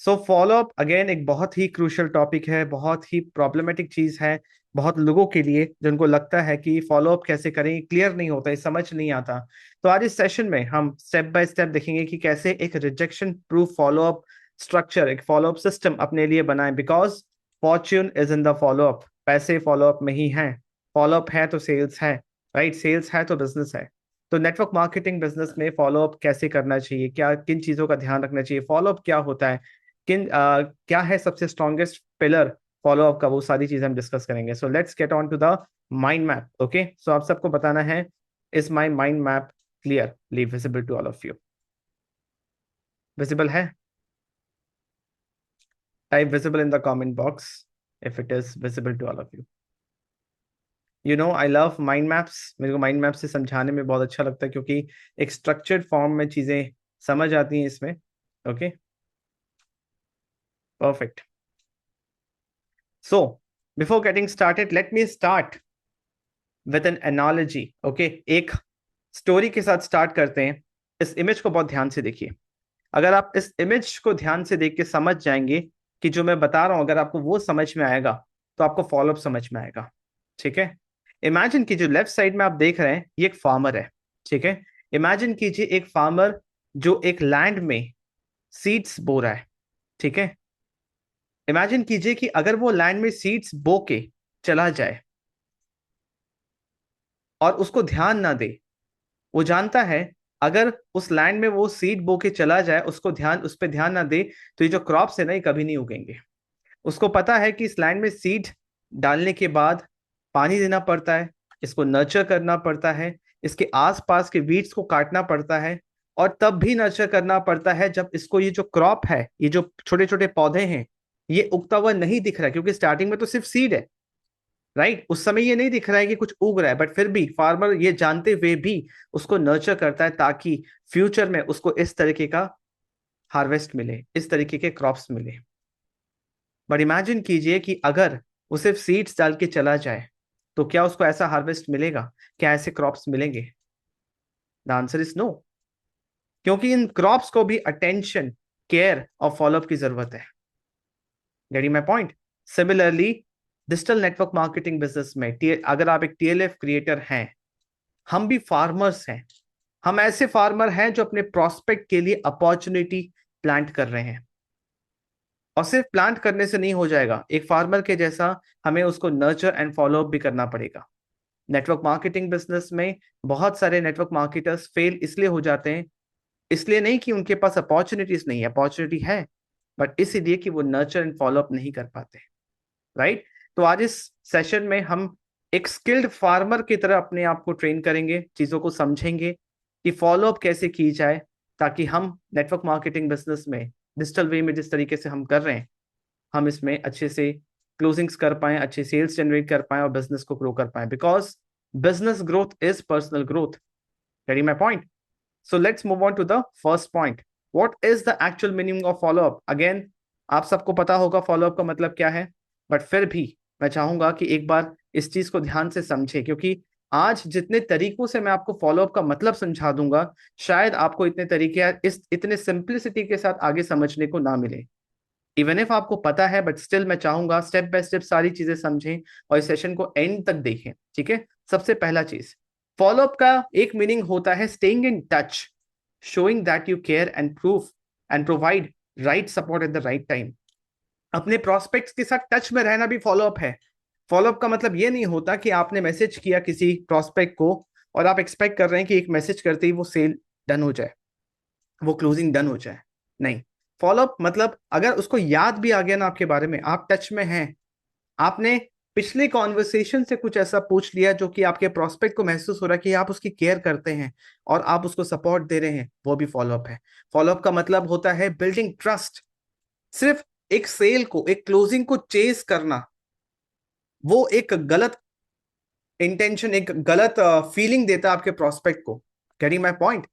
सो follow up again एक बहुत ही crucial topic है, बहुत ही प्रॉब्लमेटिक चीज है बहुत लोगों के लिए, जिनको लगता है कि फॉलोअप कैसे करें, क्लियर नहीं होता है, समझ नहीं आता। तो आज इस सेशन में हम स्टेप बाय स्टेप देखेंगे कि कैसे एक रिजेक्शन प्रूफ फॉलोअप स्ट्रक्चर, एक फॉलोअप सिस्टम अपने लिए बनाएं। Because Fortune is in the follow up, पैसे फॉलोअप में ही हैं। फॉलोअप है तो सेल्स है, राइट? सेल्स है तो बिजनेस है। तो नेटवर्क मार्केटिंग बिजनेस में फॉलोअप कैसे करना चाहिए, क्या किन चीजों का ध्यान रखना चाहिए, फॉलोअप क्या होता है, क्या है सबसे स्ट्रॉन्गेस्ट पिलर फॉलोअप का, वो सारी चीजें हम डिस्कस करेंगे। So let's get on to the mind map. Okay, so आप सबको बताना है, is my mind map clearly visible to all of you? Visible है? Type visible in the comment box if it is visible to all of you. You know I love mind maps, मेरे को mind map से समझाने में बहुत अच्छा लगता है, क्योंकि एक स्ट्रक्चर्ड फॉर्म में चीजें समझ आती हैं इसमें। Okay, perfect. So before getting started let me start with N analogy. Okay, एक स्टोरी के साथ स्टार्ट करते हैं। इस इमेज को बहुत ध्यान से देखिए। अगर आप इस इमेज को ध्यान से देख के समझ जाएंगे कि जो मैं बता रहा हूं, अगर आपको वो समझ में आएगा तो आपको फॉलोअप समझ में आएगा। ठीक है? इमेजिन कीजिए, लेफ्ट साइड में आप देख रहे हैं, ये एक फार्मर है। ठीक है? इमेजिन कीजिए एक फार्मर जो एक लैंड में सीड्स बो रहा है। ठीक है? इमेजिन कीजिए कि अगर वो लैंड में सीड्स बो के चला जाए और उसको ध्यान ना दे। वो जानता है अगर उस लैंड में वो सीड बो के चला जाए, उस पर ध्यान ना दे, तो ये जो क्रॉप्स है ना, ये कभी नहीं उगेंगे। उसको पता है कि इस लैंड में सीड डालने के बाद पानी देना पड़ता है, इसको नर्चर करना पड़ता है, इसके आसपास के वीड्स को काटना पड़ता है, और तब भी नर्चर करना पड़ता है जब इसको ये जो क्रॉप है, ये जो छोटे छोटे पौधे हैं, ये उगता हुआ नहीं दिख रहा है, क्योंकि स्टार्टिंग में तो सिर्फ सीड है। राइट? उस समय ये नहीं दिख रहा है कि कुछ उग रहा है, बट फिर भी फार्मर ये जानते हुए भी उसको नर्चर करता है, ताकि फ्यूचर में उसको इस तरीके का हार्वेस्ट मिले, इस तरीके के क्रॉप्स मिले। बट इमेजिन कीजिए कि अगर वो सिर्फ सीड्स डाल के चला जाए, तो क्या उसको ऐसा हार्वेस्ट मिलेगा? क्या ऐसे क्रॉप्स मिलेंगे? The answer is no. क्योंकि इन क्रॉप्स को भी अटेंशन, केयर और फॉलोअप की जरूरत है। Getting my point? Similarly digital network marketing business में अगर आप एक टीएलएफ क्रिएटर हैं, हम भी फार्मर्स हैं। हम ऐसे फार्मर हैं जो अपने प्रोस्पेक्ट के लिए अपॉर्चुनिटी प्लांट कर रहे हैं। और सिर्फ प्लांट करने से नहीं हो जाएगा, एक फार्मर के जैसा हमें उसको नर्चर एंड फॉलोअप भी करना पड़ेगा। नेटवर्क मार्केटिंग बिजनेस में बहुत सारे नेटवर्क मार्केटर्स फेल इसलिए हो जाते हैं, इसलिए नहीं कि उनके पास अपॉर्चुनिटीज नहीं है, अपॉर्चुनिटी है, बट इसलिए कि वो नर्चर एंड फॉलोअप नहीं कर पाते। राइट? तो आज इस सेशन में हम एक स्किल्ड फार्मर की तरह अपने आप को ट्रेन करेंगे, चीजों को समझेंगे कि फॉलोअप कैसे की जाए, ताकि हम नेटवर्क मार्केटिंग बिजनेस में डिजिटल वे में जिस तरीके से हम कर रहे हैं, हम इसमें अच्छे से क्लोजिंग्स कर पाए, अच्छे सेल्स जनरेट कर पाए और बिजनेस को ग्रो कर पाए। Because business growth is personal growth. Getting my point? So let's move on to the first point. What is the actual meaning of follow up? Again, आप सबको पता होगा फॉलोअप का मतलब क्या है, बट फिर भी मैं चाहूंगा कि एक बार इस चीज को ध्यान से समझे, क्योंकि आज जितने तरीकों से मैं आपको फॉलोअप का मतलब समझा दूंगा, शायद आपको इतने तरीके इस इतने सिंप्लिसिटी के साथ आगे समझने को ना मिले। इवन इफ आपको पता है, बट स्टिल मैं चाहूंगा स्टेप बाय स्टेप सारी चीजें समझें और इस सेशन को एंड तक देखें। ठीक है? सबसे पहला चीज, फॉलोअप का एक मीनिंग होता है staying in touch, showing that you care and proof and provide right support at the right time. अपने प्रोस्पेक्ट्स के साथ टच में रहना भी फॉलोअप है। फॉलोअप का मतलब ये नहीं होता कि आपने मैसेज किया किसी प्रोस्पेक्ट को और आप एक्सपेक्ट कर रहे हैं कि एक मैसेज करते ही वो सेल डन हो जाए, वो क्लोजिंग डन हो जाए। नहीं, फॉलोअप मतलब अगर उसको याद भी आ गया ना आपके बारे में, आप टच में हैं, आपने पिछले कॉन्वर्सेशन से कुछ ऐसा पूछ लिया जो कि आपके प्रोस्पेक्ट को महसूस हो रहा है कि आप उसकी केयर करते हैं और आप उसको सपोर्ट दे रहे हैं, वो भी फॉलोअप है। फॉलोअप का मतलब होता है बिल्डिंग ट्रस्ट। सिर्फ एक सेल को, एक क्लोजिंग को चेस करना, वो एक गलत इंटेंशन, एक गलत फीलिंग देता है आपके प्रोस्पेक्ट को। Getting my point?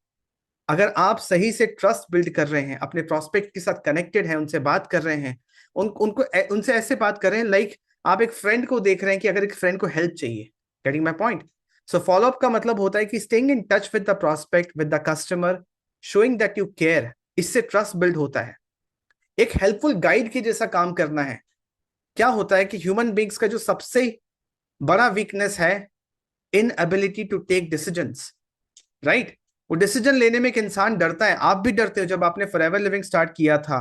अगर आप सही से ट्रस्ट बिल्ड कर रहे हैं, अपने प्रोस्पेक्ट के साथ कनेक्टेड हैं, उनसे बात कर रहे हैं, उनसे ऐसे बात कर रहे हैं लाइक आप एक फ्रेंड को देख रहे हैं कि अगर एक फ्रेंड को हेल्प चाहिए। Getting my point? So follow up का मतलब होता है कि staying in touch with the prospect, with the customer, showing that you care. इससे ट्रस्ट बिल्ड होता है। एक हेल्पफुल गाइड के जैसा काम करना है। क्या होता है कि ह्यूमन बींग्स का जो सबसे बड़ा वीकनेस है, inability to take decisions, right. वो डिसीजन लेने में एक इंसान डरता है। आप भी डरते हो। जब आपने फॉरएवर लिविंग स्टार्ट किया था,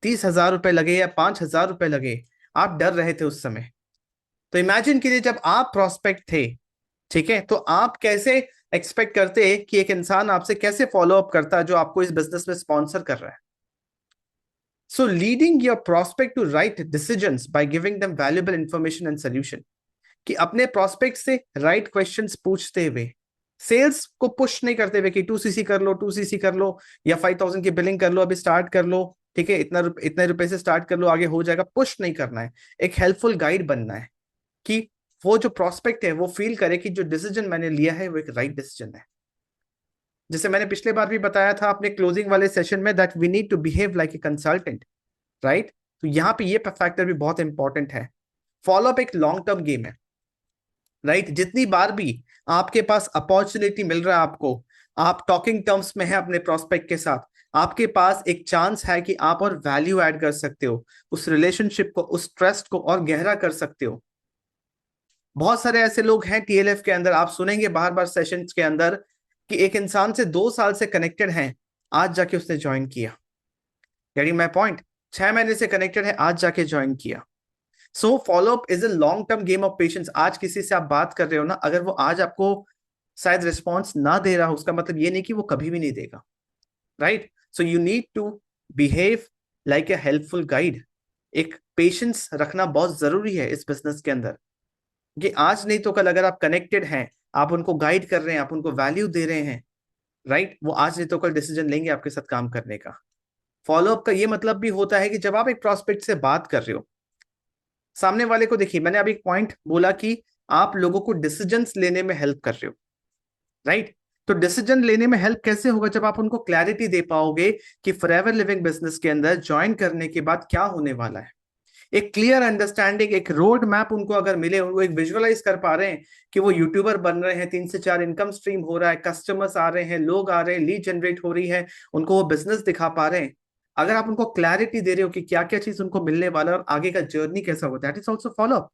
30,000 रुपए लगे या 5,000 रुपए लगे, आप डर रहे थे उस समय। तो इमेजिन कीजिए जब आप प्रोस्पेक्ट थे, ठीक है, तो आप कैसे एक्सपेक्ट करते कि एक इंसान आपसे कैसे फॉलो अप करता जो आपको इस बिजनेस में स्पॉन्सर कर रहा है। So leading your prospect to right decisions by giving them valuable information and solution, कि अपने प्रोस्पेक्ट से राइट क्वेश्चंस पूछते हुए, सेल्स को पुश नहीं करते हुए कि 2cc कर लो, 2cc कर लो, या 5,000 की बिलिंग कर लो, अभी स्टार्ट कर लो, ठीक है, इतने रुपए से स्टार्ट कर लो, आगे हो जाएगा। पुश नहीं करना है, एक हेल्पफुल गाइड बनना है कि वो जो प्रोस्पेक्ट है वो फील करे कि जो डिसीजन मैंने लिया है वो एक राइट डिसीजन है। जैसे मैंने पिछले बार भी बताया था अपने क्लोजिंग वाले सेशन में, that we need to behave like a consultant, right. तो यहाँ पे ये फैक्टर भी बहुत इंपॉर्टेंट है। फॉलोअप एक लॉन्ग टर्म गेम है, राइट। जितनी बार भी आपके पास अपॉर्चुनिटी मिल रहा है आपको, आप टॉकिंग टर्म्स में है अपने प्रोस्पेक्ट के साथ, आपके पास एक चांस है कि आप और वैल्यू ऐड कर सकते हो, उस रिलेशनशिप को, उस ट्रस्ट को और गहरा कर सकते हो। बहुत सारे ऐसे लोग हैं टीएलएफ के अंदर, आप सुनेंगे बार बार सेशंस के अंदर, कि एक इंसान से 2 साल से कनेक्टेड हैं, आज जाके उसने ज्वाइन किया। Getting my point. 6 महीने से कनेक्टेड है, आज जाके ज्वाइन किया। So follow up is a long term game of patience. आज किसी से आप बात कर रहे हो ना, अगर वो आज आपको शायद रिस्पॉन्स ना दे रहा हो, उसका मतलब ये नहीं कि वो कभी भी नहीं देगा, right. So you need to behave like a helpful guide. एक पेशेंस रखना बहुत जरूरी है इस बिजनेस के अंदर, कि आज नहीं तो कल अगर आप कनेक्टेड हैं, आप उनको गाइड कर रहे हैं, आप उनको वैल्यू दे रहे हैं, राइट, वो आज नहीं तो कल डिसीजन लेंगे आपके साथ काम करने का। फॉलोअप का ये मतलब भी होता है कि जब आप एक प्रोस्पेक्ट से बात कर रहे हो, सामने वाले को देखिए, मैंने अभी एक पॉइंट बोला कि आप लोगों को डिसीजंस लेने में हेल्प कर रहे हो, राइट। तो डिसीजन लेने में हेल्प कैसे होगा, जब आप उनको क्लैरिटी दे पाओगे कि फॉरएवर लिविंग बिजनेस के अंदर ज्वाइन करने के बाद क्या होने वाला है। एक क्लियर अंडरस्टैंडिंग, एक रोड मैप उनको अगर मिले, वो एक विजुअलाइज कर पा रहे हैं कि वो यूट्यूबर बन रहे हैं, 3 से 4 इनकम स्ट्रीम हो रहा है, कस्टमर्स आ रहे हैं, लोग आ रहे हैं, लीड जनरेट हो रही है, उनको वो बिजनेस दिखा पा रहे हैं। अगर आप उनको क्लैरिटी दे रहे हो कि क्या क्या चीज उनको मिलने वाला है और आगे का जर्नी कैसा होता है, दैट इज ऑल्सो फॉलो।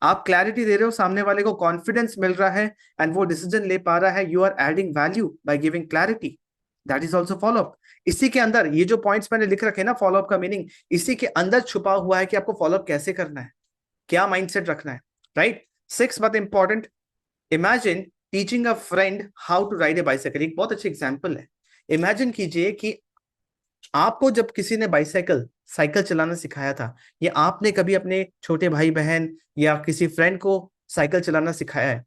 आप क्लैरिटी दे रहे हो, सामने वाले को कॉन्फिडेंस मिल रहा है एंड वो डिसीजन ले पा रहा है, you are adding value by giving clarity, that is also follow up. इसी के अंदर ये जो पॉइंट्स मैंने लिख रखे ना फॉलोअप का मीनिंग, इसी के अंदर छुपा हुआ है कि आपको फॉलोअप कैसे करना है, क्या माइंडसेट रखना है, राइट। 6 बात important, imagine teaching a friend how to ride a bicycle. एक बहुत अच्छी एग्जाम्पल है। इमेजिन कीजिए कि आपको जब किसी ने बाइसाइकिल, साइकिल चलाना सिखाया था, या आपने कभी अपने छोटे भाई बहन या किसी फ्रेंड को साइकिल चलाना सिखाया है,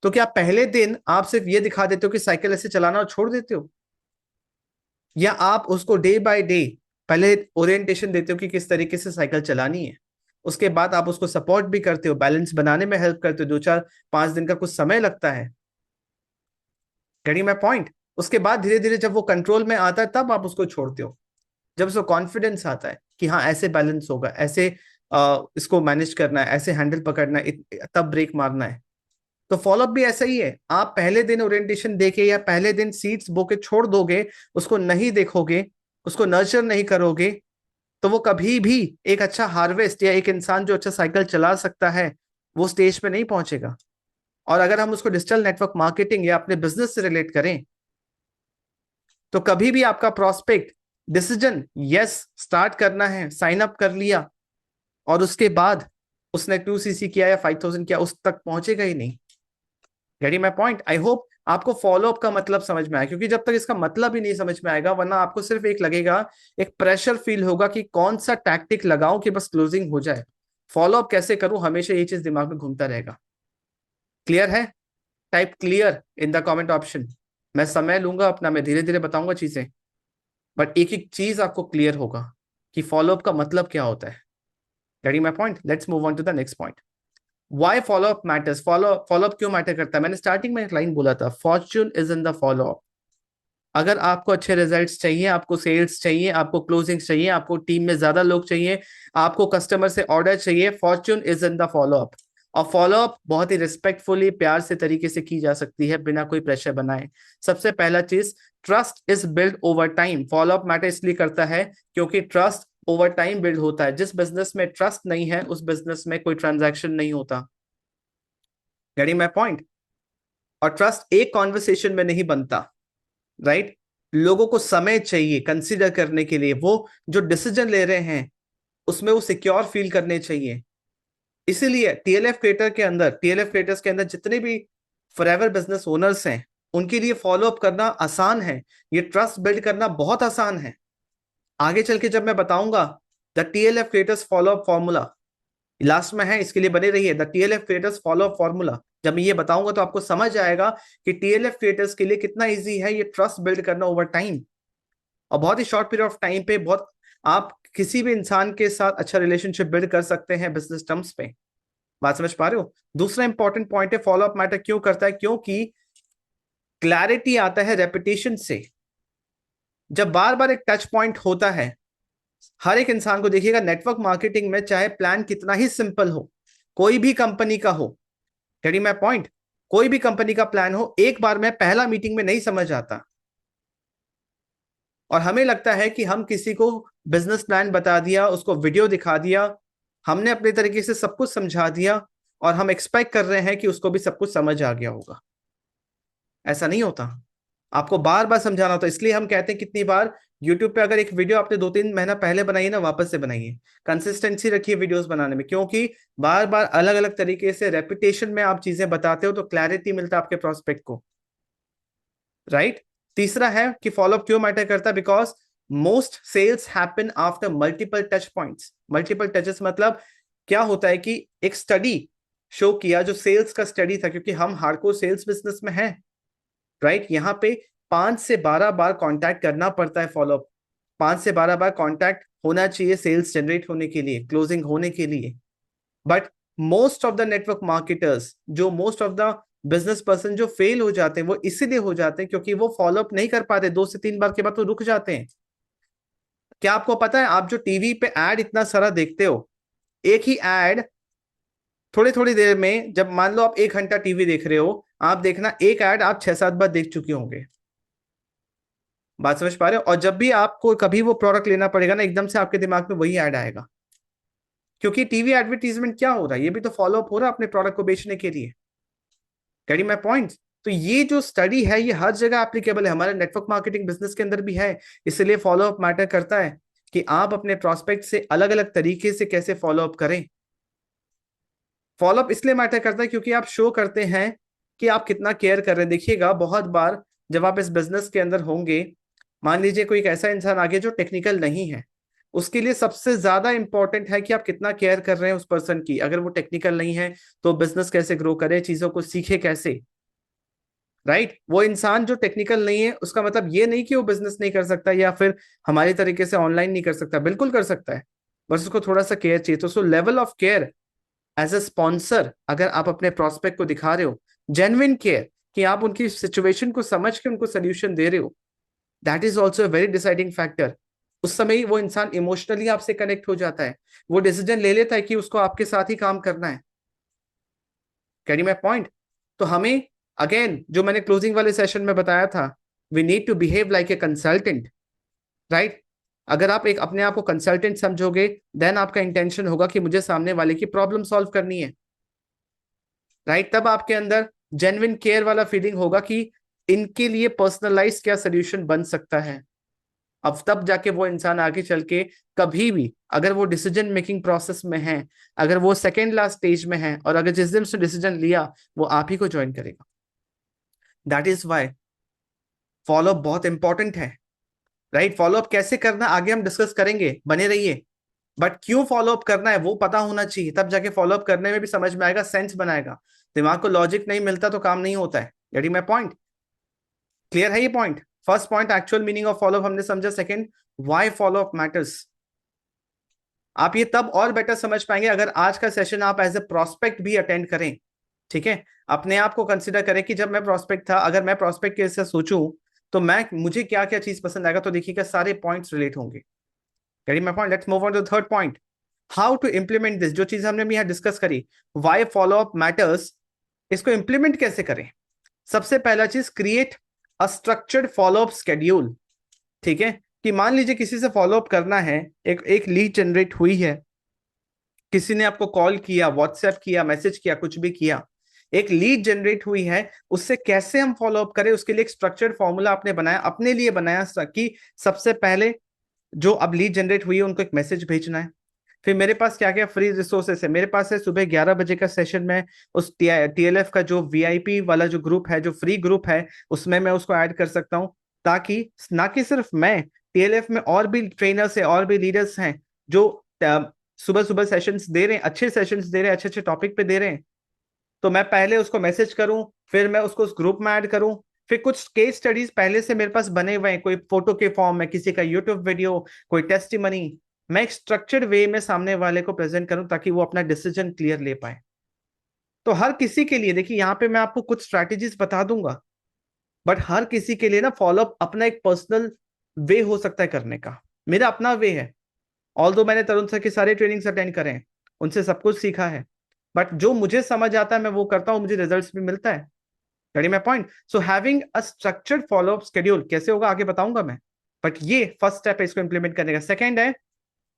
तो क्या पहले दिन आप सिर्फ ये दिखा देते हो कि साइकिल ऐसे चलाना और छोड़ देते हो, या आप उसको डे बाय डे पहले ओरिएंटेशन देते हो कि किस तरीके से साइकिल चलानी है, उसके बाद आप उसको सपोर्ट भी करते हो, बैलेंस बनाने में हेल्प करते हो, 2 4 5 दिन का कुछ समय लगता है, गेटिंग माय पॉइंट। उसके बाद धीरे धीरे जब वो कंट्रोल में आता है तब आप उसको छोड़ते हो, जब उसको कॉन्फिडेंस आता है कि हाँ ऐसे बैलेंस होगा, ऐसे इसको मैनेज करना है, ऐसे हैंडल पकड़ना है, तब ब्रेक मारना है। तो फॉलोअप भी ऐसा ही है। आप पहले दिन ओरिएंटेशन देके या पहले दिन सीड्स बो के छोड़ दोगे, उसको नहीं देखोगे, उसको नर्चर नहीं करोगे, तो वो कभी भी एक अच्छा हार्वेस्ट या एक इंसान जो अच्छा साइकिल चला सकता है, वो स्टेज पे नहीं पहुंचेगा। और अगर हम उसको डिजिटल नेटवर्क मार्केटिंग या अपने बिजनेस से रिलेट करें, तो कभी भी आपका प्रोस्पेक्ट डिसीजन यस स्टार्ट करना है, साइन अप कर लिया, और उसके बाद उसने 2cc किया या 5,000 किया, उस तक पहुंचेगा ही नहीं। Getting my point. I hope आपको फॉलोअप का मतलब समझ में आया, क्योंकि जब तक इसका मतलब ही नहीं समझ में आएगा, वरना आपको सिर्फ एक लगेगा, एक प्रेशर फील होगा कि कौन सा टैक्टिक लगाऊं कि बस क्लोजिंग हो जाए, फॉलोअप कैसे करूं, हमेशा ये चीज दिमाग में घूमता रहेगा। क्लियर है? Type clear in the comment option. मैं समय लूंगा अपना, मैं धीरे धीरे बताऊंगा चीजें, बट एक एक चीज आपको क्लियर होगा कि फॉलोअप का मतलब क्या होता है। Getting my point. Let's move on to the next point. Why follow up matters? Follow up क्यों मैटर करता है? मैंने स्टार्टिंग में एक लाइन बोला था, fortune is in the follow up. अगर आपको अच्छे रिजल्ट्स चाहिए, आपको सेल्स चाहिए, आपको क्लोजिंग चाहिए, आपको टीम में ज्यादा लोग चाहिए, आपको कस्टमर से ऑर्डर चाहिए, Fortune is in the follow up. और फॉलो अप बहुत ही रिस्पेक्टफुली, प्यार से तरीके से की जा सकती है, बिना कोई प्रेशर बनाए। सबसे पहला चीज, trust is build over time. Follow up matter इसलिए करता है क्योंकि ट्रस्ट ओवर टाइम बिल्ड होता है। जिस बिजनेस में ट्रस्ट नहीं है उस बिजनेस में कोई ट्रांजैक्शन नहीं होता। Getting my point? और ट्रस्ट एक कॉन्वर्सेशन में नहीं बनता, राइट? लोगों को समय चाहिए कंसीडर करने के लिए, वो जो डिसीजन ले रहे हैं उसमें वो सिक्योर फील करने चाहिए। इसीलिए टीएलएफ क्रिएटर्स के अंदर जितने भी फॉरएवर बिजनेस ओनर्स हैं उनके लिए फॉलो अप करना आसान है, ये ट्रस्ट बिल्ड करना बहुत आसान है। आगे चल के जब मैं बताऊंगा the TLF creators follow up formula, last में है, इसके लिए बने रहिए। The TLF creators follow up formula, जब मैं ये बताऊंगा तो आपको समझ आएगा कि टीएलएफ क्रिएटर्स के लिए कितना इजी है ये ट्रस्ट बिल्ड करना ओवर टाइम, और बहुत ही शॉर्ट पीरियड ऑफ टाइम पे बहुत आप किसी भी इंसान के साथ अच्छा रिलेशनशिप बिल्ड कर सकते हैं बिजनेस टर्म्स पे। बात समझ पा रहे हो? दूसरा इंपॉर्टेंट पॉइंट है, फॉलो अप मैटर क्यों करता है? क्योंकि क्लैरिटी आता है रेपिटेशन से। जब बार बार एक टच पॉइंट होता है, हर एक इंसान को देखिएगा, नेटवर्क मार्केटिंग में चाहे प्लान कितना ही सिंपल हो, कोई भी कंपनी का हो, गेटिंग माय पॉइंट, कोई भी कंपनी का प्लान हो, एक बार में पहला मीटिंग में नहीं समझ आता, और हमें लगता है कि हम किसी को बिजनेस प्लान बता दिया, उसको वीडियो दिखा दिया, हमने अपने तरीके से सब कुछ समझा दिया, और हम एक्सपेक्ट कर रहे हैं कि उसको भी सब कुछ समझ आ गया होगा। ऐसा नहीं होता, आपको बार बार समझाना होता है। इसलिए हम कहते हैं कितनी बार यूट्यूब पे अगर एक वीडियो आपने 2-3 महीना पहले बनाई ना, वापस से बनाइए, कंसिस्टेंसी रखिए वीडियोस बनाने में, क्योंकि बार बार अलग अलग तरीके से रेपिटेशन में आप चीजें बताते हो तो क्लैरिटी मिलता है आपके प्रोस्पेक्ट को, राइट? तीसरा है कि फॉलोअप क्यों मैटर करता है, because most sales happen after multiple touch points. Multiple touches मतलब क्या होता है कि एक स्टडी शो किया, जो सेल्स का स्टडी था, क्योंकि हम हार्डकोर सेल्स बिजनेस में हैं, राइट? यहाँ पे 5 से 12 बार कांटेक्ट करना पड़ता है, फॉलोअप 5 से 12 बार कांटेक्ट होना चाहिए सेल्स जनरेट होने के लिए, क्लोजिंग होने के लिए। But most of the network marketers, जो most of the business person जो फेल हो जाते हैं, वो इसीलिए हो जाते हैं क्योंकि वो फॉलोअप नहीं कर पाते, 2 से 3 बार के बाद तो रुक जाते हैं। क्या आपको पता है, आप जो टीवी पे एड इतना सारा देखते हो, एक ही एड थोड़ी थोड़ी देर में, जब मान लो आप 1 घंटा टीवी देख रहे हो, आप देखना एक ऐड आप 6-7 बार देख चुके होंगे। बात समझ पा रहे हो? और जब भी आपको कभी वो प्रोडक्ट लेना पड़ेगा ना, एकदम से आपके दिमाग में वही ऐड आएगा, क्योंकि टीवी एडवर्टीजमेंट क्या हो रहा है, ये भी तो फॉलो अप हो रहा है अपने प्रोडक्ट को बेचने के लिए। Getting my point? तो ये जो स्टडी है ये हर जगह एप्लीकेबल है, हमारे नेटवर्क मार्केटिंग बिजनेस के अंदर भी है। इसलिए फॉलो अप मैटर करता है कि आप अपने प्रोस्पेक्ट से अलग अलग तरीके से कैसे फॉलो अप करें। फॉलोअप इसलिए मैटर करता है क्योंकि आप शो करते हैं कि आप कितना केयर कर रहे हैं। देखिएगा, बहुत बार जब आप इस बिजनेस के अंदर होंगे, मान लीजिए कोई एक ऐसा इंसान आगे जो टेक्निकल नहीं है, उसके लिए सबसे ज्यादा इंपॉर्टेंट है कि आप कितना केयर कर रहे हैं उस पर्सन की। अगर वो टेक्निकल नहीं है तो बिजनेस कैसे ग्रो करे, चीजों को सीखे कैसे, राइट? वो इंसान जो टेक्निकल नहीं है उसका मतलब ये नहीं कि वो बिजनेस नहीं कर सकता या फिर हमारी तरीके से ऑनलाइन नहीं कर सकता, बिल्कुल कर सकता है, बस उसको थोड़ा सा केयर चाहिए। तो level of care as a sponsor, अगर आप अपने प्रोस्पेक्ट को दिखा रहे हो जेन्युइन केयर, कि आप उनकी सिचुएशन को समझ के उनको सोल्यूशन दे रहे हो, that is also a very deciding factor. उस समय ही वो इंसान इमोशनली आपसे कनेक्ट हो जाता है, वो डिसीजन ले लेता है कि उसको आपके साथ ही काम करना है। Carry my point? तो हमें अगेन, जो मैंने क्लोजिंग वाले सेशन में बताया था, we need to behave like a consultant, right? अगर आप एक अपने आप को कंसल्टेंट समझोगे, देन आपका इंटेंशन होगा कि मुझे सामने वाले की प्रॉब्लम सॉल्व करनी है, राइट? तब आपके अंदर जेन्युइन केयर वाला फीलिंग होगा कि इनके लिए पर्सनलाइज क्या सोल्यूशन बन सकता है। अब तब जाके वो इंसान आगे चल के कभी भी, अगर वो डिसीजन मेकिंग प्रोसेस में है, अगर वो सेकेंड लास्ट स्टेज में है, और अगर जिस दिन उसने डिसीजन लिया वो आप ही को ज्वाइन करेगा। दैट इज वाई फॉलोअप बहुत इंपॉर्टेंट है, राइट? फॉलोअप कैसे करना आगे हम डिस्कस करेंगे, बने रहिए। बट क्यों फॉलोअप करना है वो पता होना चाहिए, तब जाके फॉलोअप करने में भी समझ में आएगा, सेंस बनाएगा। दिमाग को लॉजिक नहीं मिलता तो काम नहीं होता है। Getting my point? क्लियर है ये point? First point actual meaning of follow up हमने समझा। Second, why follow up matters. आप ये तब और बेटर समझ पाएंगे अगर आज का सेशन आप एज ए प्रोस्पेक्ट भी अटेंड करें, ठीक है? अपने आप को कंसिडर करें कि जब मैं प्रोस्पेक्ट था, अगर मैं प्रोस्पेक्ट के से सोचूं तो मुझे क्या क्या चीज पसंद आएगा, तो देखिएगा सारे पॉइंट्स रिलेट होंगे। Getting my point? Let's move on to the third point, how to implement this. जो चीज हमने भी यहाँ डिस्कस करी, व्हाई फॉलोअप मैटर्स, इसको इंप्लीमेंट कैसे करें। सबसे पहला चीज, create a structured follow up schedule, ठीक है? कि मान लीजिए किसी से फॉलो अप करना है, एक एक लीड जनरेट हुई है, किसी ने आपको कॉल किया, व्हाट्सएप किया, मैसेज किया, कुछ भी किया, एक लीड जनरेट हुई है, उससे कैसे हम फॉलो अप करें, उसके लिए एक स्ट्रक्चर्ड फॉर्मूला आपने बनाया, अपने लिए बनाया कि सबसे पहले जो अब लीड जनरेट हुई है उनको एक मैसेज भेजना है। फिर मेरे पास क्या क्या फ्री रिसोर्सेस है, मेरे पास है सुबह 11 बजे का सेशन में उस टीएलएफ का जो वीआईपी वाला जो ग्रुप है, जो फ्री ग्रुप है, उसमें मैं उसको ऐड कर सकता हूं, ताकि ना कि सिर्फ मैं, टीएलएफ में और भी ट्रेनर्स है, और भी लीडर्स हैं जो सुबह सुबह सेशंस दे रहे हैं, अच्छे सेशंस दे रहे हैं, अच्छे अच्छे टॉपिक पे दे रहे हैं, तो मैं पहले उसको मैसेज करूं, फिर मैं उसको उस ग्रुप में ऐड करूं, फिर कुछ केस स्टडीज पहले से मेरे पास बने हुए हैं, कोई फोटो के फॉर्म में, किसी का यूट्यूब वीडियो, कोई टेस्टिमनी, मैं एक स्ट्रक्चर्ड वे में सामने वाले को प्रेजेंट करूं ताकि वो अपना डिसीजन क्लियर ले पाए। तो हर किसी के लिए देखिए, यहाँ पे मैं आपको कुछ स्ट्रैटेजीज बता दूंगा, बट हर किसी के लिए ना फॉलोअप अपना एक पर्सनल वे हो सकता है करने का। मेरा अपना वे है, ऑल्दो मैंने तरुण सर की सारे ट्रेनिंग्स अटेंड करे हैं, उनसे सब कुछ सीखा है, बट जो मुझे समझ आता है मैं वो करता हूं, मुझे रिजल्ट्स भी मिलता है। Getting my point? So having a structured follow up schedule कैसे होगा आगे बताऊंगा मैं, बट ये फर्स्ट स्टेप है इसको इंप्लीमेंट करने का। सेकंड है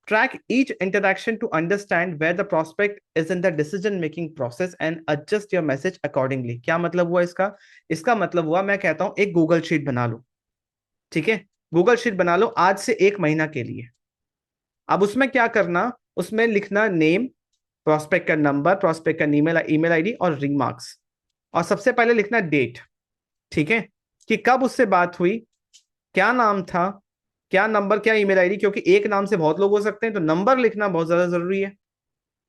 track each interaction to understand where the prospect is in the decision making process and adjust your message accordingly। क्या मतलब हुआ इसका? इसका मतलब हुआ, मैं कहता हूं एक गूगल शीट बना लो, ठीक है, गूगल शीट बना लो आज से 1 महीना के लिए। अब उसमें क्या करना, उसमें लिखना नेम, प्रोस्पेक्ट का नंबर, प्रोस्पेक्ट का ईमेल ईमेल आईडी और रिमार्क्स, और सबसे पहले लिखना डेट, ठीक है, कि कब उससे बात हुई, क्या नाम था, क्या नंबर, क्या ईमेल आईडी, क्योंकि एक नाम से बहुत लोग हो सकते हैं, तो नंबर लिखना बहुत ज्यादा जरूरी है।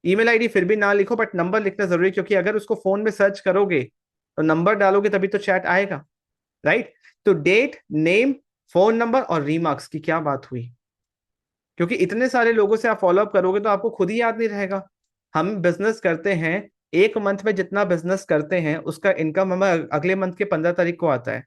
ईमेल आईडी फिर भी ना लिखो, बट नंबर लिखना जरूरी है, क्योंकि अगर उसको फोन में सर्च करोगे तो नंबर डालोगे तभी तो चैट आएगा, राइट? तो डेट, नेम, फोन नंबर और रिमार्क्स की क्या बात हुई, क्योंकि इतने सारे लोगों से आप फॉलोअप करोगे तो आपको खुद ही याद नहीं रहेगा। हम बिजनेस करते हैं, एक मंथ में जितना बिजनेस करते हैं उसका इनकम हमें अगले मंथ के 15 तारीख को आता है।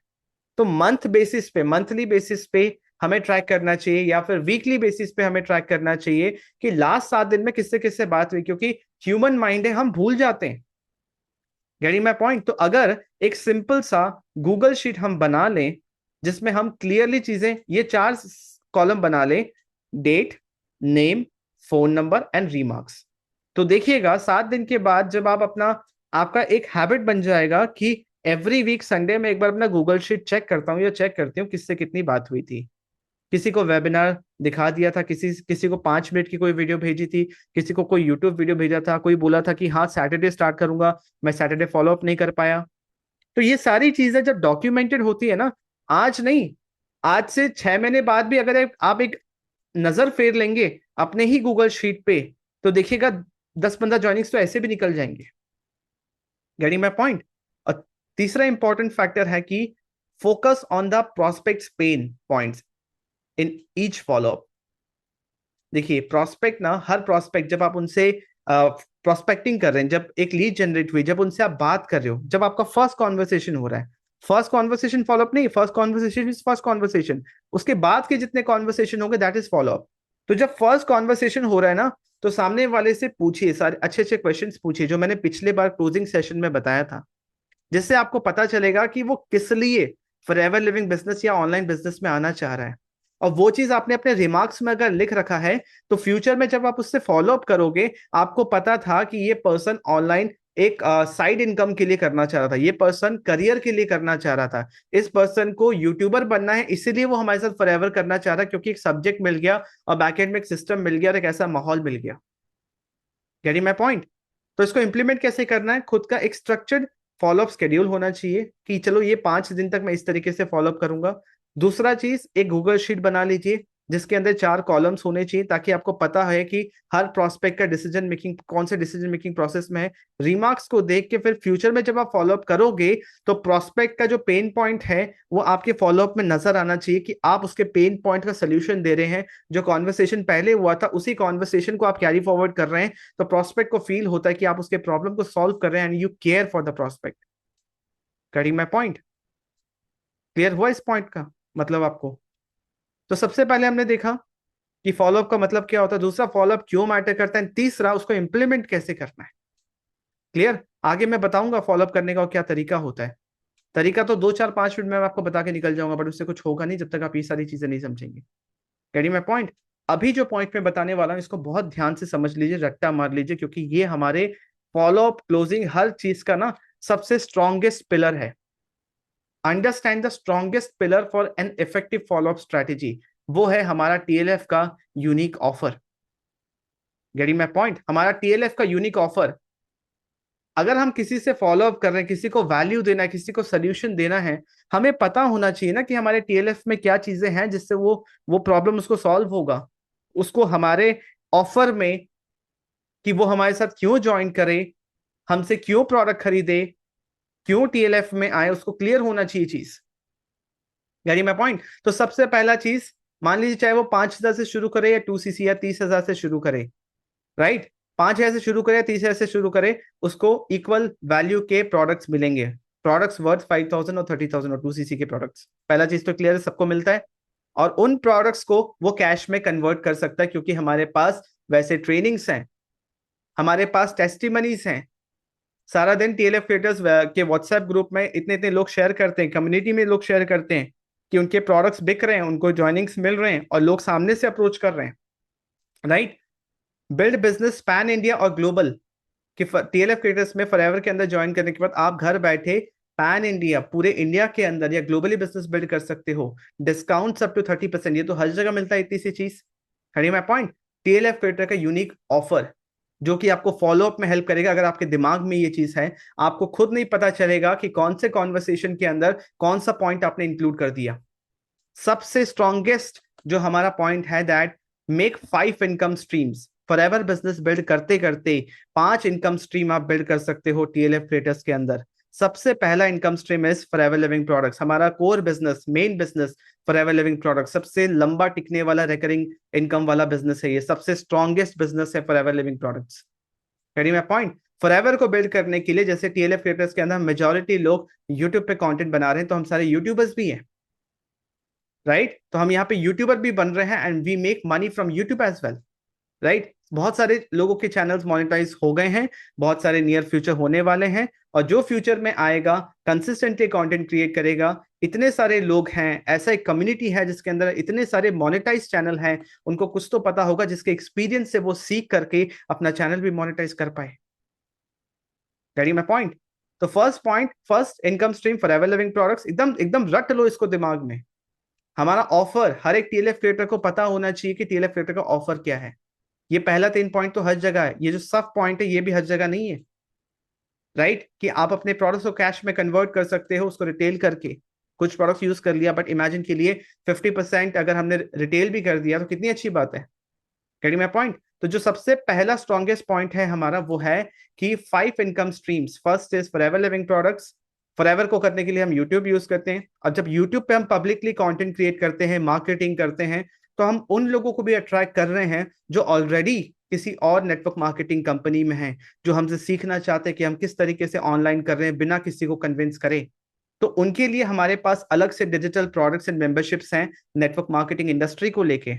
तो मंथ बेसिस पे, मंथली बेसिस पे हमें ट्रैक करना चाहिए, या फिर वीकली बेसिस पे हमें ट्रैक करना चाहिए कि लास्ट 7 दिन में किससे किससे बात हुई, क्योंकि ह्यूमन माइंड है, हम भूल जाते हैं। Getting my point? तो अगर एक सिंपल सा गूगल शीट हम बना लें जिसमें हम क्लियरली चीजें, ये 4 कॉलम बना लें, date, name, phone number and remarks, तो देखिएगा 7 दिन के बाद जब आप अपना, आपका एक हैबिट बन जाएगा कि एवरी वीक संडे में एक बार अपना गूगल शीट चेक करता हूँ या चेक करती हूँ किससे कितनी बात हुई थी, किसी को वेबिनार दिखा दिया था, किसी किसी को 5 मिनट की कोई वीडियो भेजी थी, किसी को कोई यूट्यूब वीडियो भेजा था, कोई बोला था कि हाँ सैटरडे स्टार्ट करूंगा, मैं सैटरडे फॉलो अप नहीं कर पाया। तो ये सारी चीजें जब डॉक्यूमेंटेड होती है ना, आज नहीं, आज से 6 महीने बाद भी अगर आप एक नजर फेर लेंगे अपने ही गूगल शीट पे, तो देखिएगा 10-15 ज्वाइनिंग्स तो ऐसे भी निकल जाएंगे। Getting my point? और तीसरा इंपॉर्टेंट फैक्टर है कि focus on the prospects pen points in each follow up. देखिए प्रोस्पेक्ट ना, हर प्रोस्पेक्ट जब आप उनसे प्रोस्पेक्टिंग कर रहे हैं, जब एक लीड जनरेट हुई, जब उनसे आप बात कर रहे हो, जब आपका फर्स्ट कॉन्वर्सेशन हो रहा है, फर्स्ट कॉन्वर्सेशन फॉलोअप नहीं, first conversation is first conversation, उसके बाद के जितने कॉन्वर्सेशन होंगे दैट इज फॉलोअप। तो जब फर्स्ट कॉन्वर्सेशन हो रहा है ना, तो सामने वाले से पूछिए, सारे अच्छे अच्छे क्वेश्चंस पूछिए जो मैंने पिछले बार क्लोजिंग सेशन में बताया था, जिससे आपको पता चलेगा कि वो किस लिए फॉरएवर लिविंग बिजनेस या ऑनलाइन बिजनेस में आना चाह रहा है। और वो चीज आपने अपने रिमार्क्स में अगर लिख रखा है, तो फ्यूचर में जब आप उससे फॉलो अप करोगे, आपको पता था कि ये पर्सन ऑनलाइन एक साइड इनकम के लिए करना चाह रहा था, ये पर्सन करियर के लिए करना चाह रहा था, इस पर्सन को यूट्यूबर बनना है, इसीलिए वो हमारे साथ फॉरएवर करना चाह रहा है, क्योंकि एक सब्जेक्ट मिल गया और बैकएंड में एक सिस्टम मिल गया और एक ऐसा माहौल मिल गया। Getting my point? तो इसको इंप्लीमेंट कैसे करना है, खुद का एक स्ट्रक्चर्ड फॉलोअप शेड्यूल होना चाहिए कि चलो ये 5 दिन तक मैं इस तरीके से फॉलोअप करूंगा। दूसरा चीज, एक गूगल शीट बना लीजिए जिसके अंदर 4 कॉलम्स होने चाहिए, ताकि आपको पता है कि हर प्रोस्पेक्ट का डिसीजन मेकिंग कौन से डिसीजन मेकिंग प्रोसेस में है। रिमार्क्स को देख के फिर फ्यूचर में जब आप फॉलोअप करोगे, तो प्रोस्पेक्ट का जो पेन पॉइंट है वो आपके फॉलोअप में नजर आना चाहिए कि आप उसके पेन पॉइंट का सोल्यूशन दे रहे हैं, जो कॉन्वर्सेशन पहले हुआ था उसी कॉन्वर्सेशन को आप कैरी फॉरवर्ड कर रहे हैं, तो प्रोस्पेक्ट को फील होता है कि आप उसके प्रॉब्लम को सॉल्व कर रहे हैं and you care for the prospect. Cutting my point? Clear हुआ इस पॉइंट का मतलब आपको? तो सबसे पहले हमने देखा कि फॉलोअप का मतलब क्या होता है, दूसरा फॉलोअप क्यों मैटर करता है, तीसरा उसको इंप्लीमेंट कैसे करना है। क्लियर? आगे मैं बताऊंगा फॉलोअप करने का क्या तरीका होता है। तरीका तो 2-4-5 मिनट में मैं आपको बता के निकल जाऊंगा, बट उससे कुछ होगा नहीं जब तक आप ये सारी चीजें नहीं समझेंगे। Getting my point? अभी जो पॉइंट मैं बताने वाला हूं इसको बहुत ध्यान से समझ लीजिए, रट्टा मार लीजिए, क्योंकि ये हमारे फॉलो अप, क्लोजिंग, हर चीज का ना सबसे स्ट्रॉन्गेस्ट पिलर है। Understand the strongest pillar for an effective follow up strategy, वो है हमारा टीएलएफ का unique offer. Getting my point? हमारा टीएलएफ का यूनिक ऑफर, अगर हम किसी से फॉलो अप कर रहे हैं, किसी को वैल्यू देना है, किसी को सोल्यूशन देना है, हमें पता होना चाहिए ना कि हमारे टीएलएफ में क्या चीजें हैं जिससे वो प्रॉब्लम उसको सॉल्व होगा। उसको हमारे ऑफर में कि वो हमारे साथ क्यों ज्वाइन करे, हमसे क्यों प्रोडक्ट खरीदे, क्यों टीएलएफ में आए, उसको क्लियर होना चाहिए चीज। यानी मैं पॉइंट, तो सबसे पहला चीज, मान लीजिए चाहे वो 5,000 से शुरू करे या 2cc या 30,000 से शुरू करे, राइट? 5,000 से शुरू करे या 30,000 से शुरू करे, उसको इक्वल वैल्यू के प्रोडक्ट्स मिलेंगे, प्रोडक्ट्स वर्थ 5,000 और 30,000 और 2cc के प्रोडक्ट्स। पहला चीज तो क्लियर है, सबको मिलता है। और उन प्रोडक्ट्स को वो कैश में कन्वर्ट कर सकता है, क्योंकि हमारे पास वैसे ट्रेनिंग्स हैं, हमारे पास टेस्टिमनीज हैं। सारा दिन टीएलएफ क्रिएटर्स के व्हाट्सएप ग्रुप में इतने इतने लोग शेयर करते हैं, कम्युनिटी में लोग शेयर करते हैं कि उनके प्रोडक्ट्स बिक रहे हैं, उनको ज्वाइनिंग्स मिल रहे हैं और लोग सामने से अप्रोच कर रहे हैं, right? Build business pan India और ग्लोबल, कि टीएलएफ क्रिएटर्स में फॉरएवर के अंदर ज्वाइन करने के बाद आप घर बैठे पैन इंडिया, पूरे इंडिया के अंदर या ग्लोबली बिजनेस बिल्ड कर सकते हो। डिस्काउंट अप टू 30%, ये तो हर जगह मिलता है इतनी सी चीज। खड़ी माय पॉइंट? टीएलएफ क्रिएटर का यूनिक ऑफर जो कि आपको फॉलो अप में हेल्प करेगा। अगर आपके दिमाग में ये चीज है, आपको खुद नहीं पता चलेगा कि कौन से कॉन्वर्सेशन के अंदर कौन सा पॉइंट आपने इंक्लूड कर दिया। सबसे स्ट्रॉन्गेस्ट जो हमारा पॉइंट है, that make 5 income streams. Forever business build करते करते 5 इनकम स्ट्रीम आप बिल्ड कर सकते हो टीएलएफ क्रिएटर्स के अंदर। सबसे पहला income stream is forever living products, हमारा core business, main business forever living products, सबसे लंबा टिकने वाला रिकरिंग इनकम वाला बिजनेस है ये, सबसे स्ट्रॉन्गेस्ट बिजनेस है फॉरएवर लिविंग प्रोडक्ट्स। करिए मैं पॉइंट, फॉरएवर को बिल्ड करने के लिए, जैसे टीएलएफ क्रिएटर्स के अंदर मेजॉरिटी लोग यूट्यूब पे कंटेंट बना रहे हैं, तो हम सारे यूट्यूबर्स भी हैं, राइट? तो हम यहाँ पे यूट्यूबर भी बन रहे हैं, and we make money from YouTube as well, right? बहुत सारे लोगों के चैनल्स मोनेटाइज हो गए हैं, बहुत सारे नियर फ्यूचर होने वाले हैं, और जो फ्यूचर में आएगा कंसिस्टेंटली कंटेंट क्रिएट करेगा। इतने सारे लोग हैं, ऐसा एक कम्युनिटी है जिसके अंदर इतने सारे मोनेटाइज चैनल हैं, उनको कुछ तो पता होगा जिसके एक्सपीरियंस से वो सीख करके अपना चैनल भी मोनेटाइज कर पाए। Getting my point? तो first point, first income stream forever living products, एकदम एकदम रट लो इसको दिमाग में। हमारा ऑफर, हर एक टीएलएफ क्रिएटर को पता होना चाहिए कि टीएलएफ क्रिएटर का ऑफर क्या है। ये पहला 3 पॉइंट तो हर जगह है, ये जो सब पॉइंट है ये भी हर जगह नहीं है, राइट? कि आप अपने प्रोडक्ट्स को कैश में कन्वर्ट कर सकते हो, उसको रिटेल करके। कुछ प्रोडक्ट्स यूज कर लिया, बट इमेजिन के लिए 50% अगर हमने रिटेल भी कर दिया तो कितनी अच्छी बात है। Getting my point? तो जो सबसे पहला स्ट्रॉन्गेस्ट पॉइंट है हमारा, वो है कि 5 income streams. First is forever living products. Forever को करने के लिए हम यूट्यूब यूज करते हैं, और जब यूट्यूब पे हम पब्लिकली कंटेंट क्रिएट करते हैं, मार्केटिंग करते हैं, तो हम उन लोगों को भी अट्रैक्ट कर रहे हैं जो ऑलरेडी किसी और नेटवर्क मार्केटिंग कंपनी में हैं, जो हमसे सीखना चाहते हैं कि हम किस तरीके से ऑनलाइन कर रहे हैं बिना किसी को कन्विंस करें। तो उनके लिए हमारे पास अलग से डिजिटल प्रोडक्ट्स एंड मेंबरशिप्स हैं नेटवर्क मार्केटिंग इंडस्ट्री को लेके।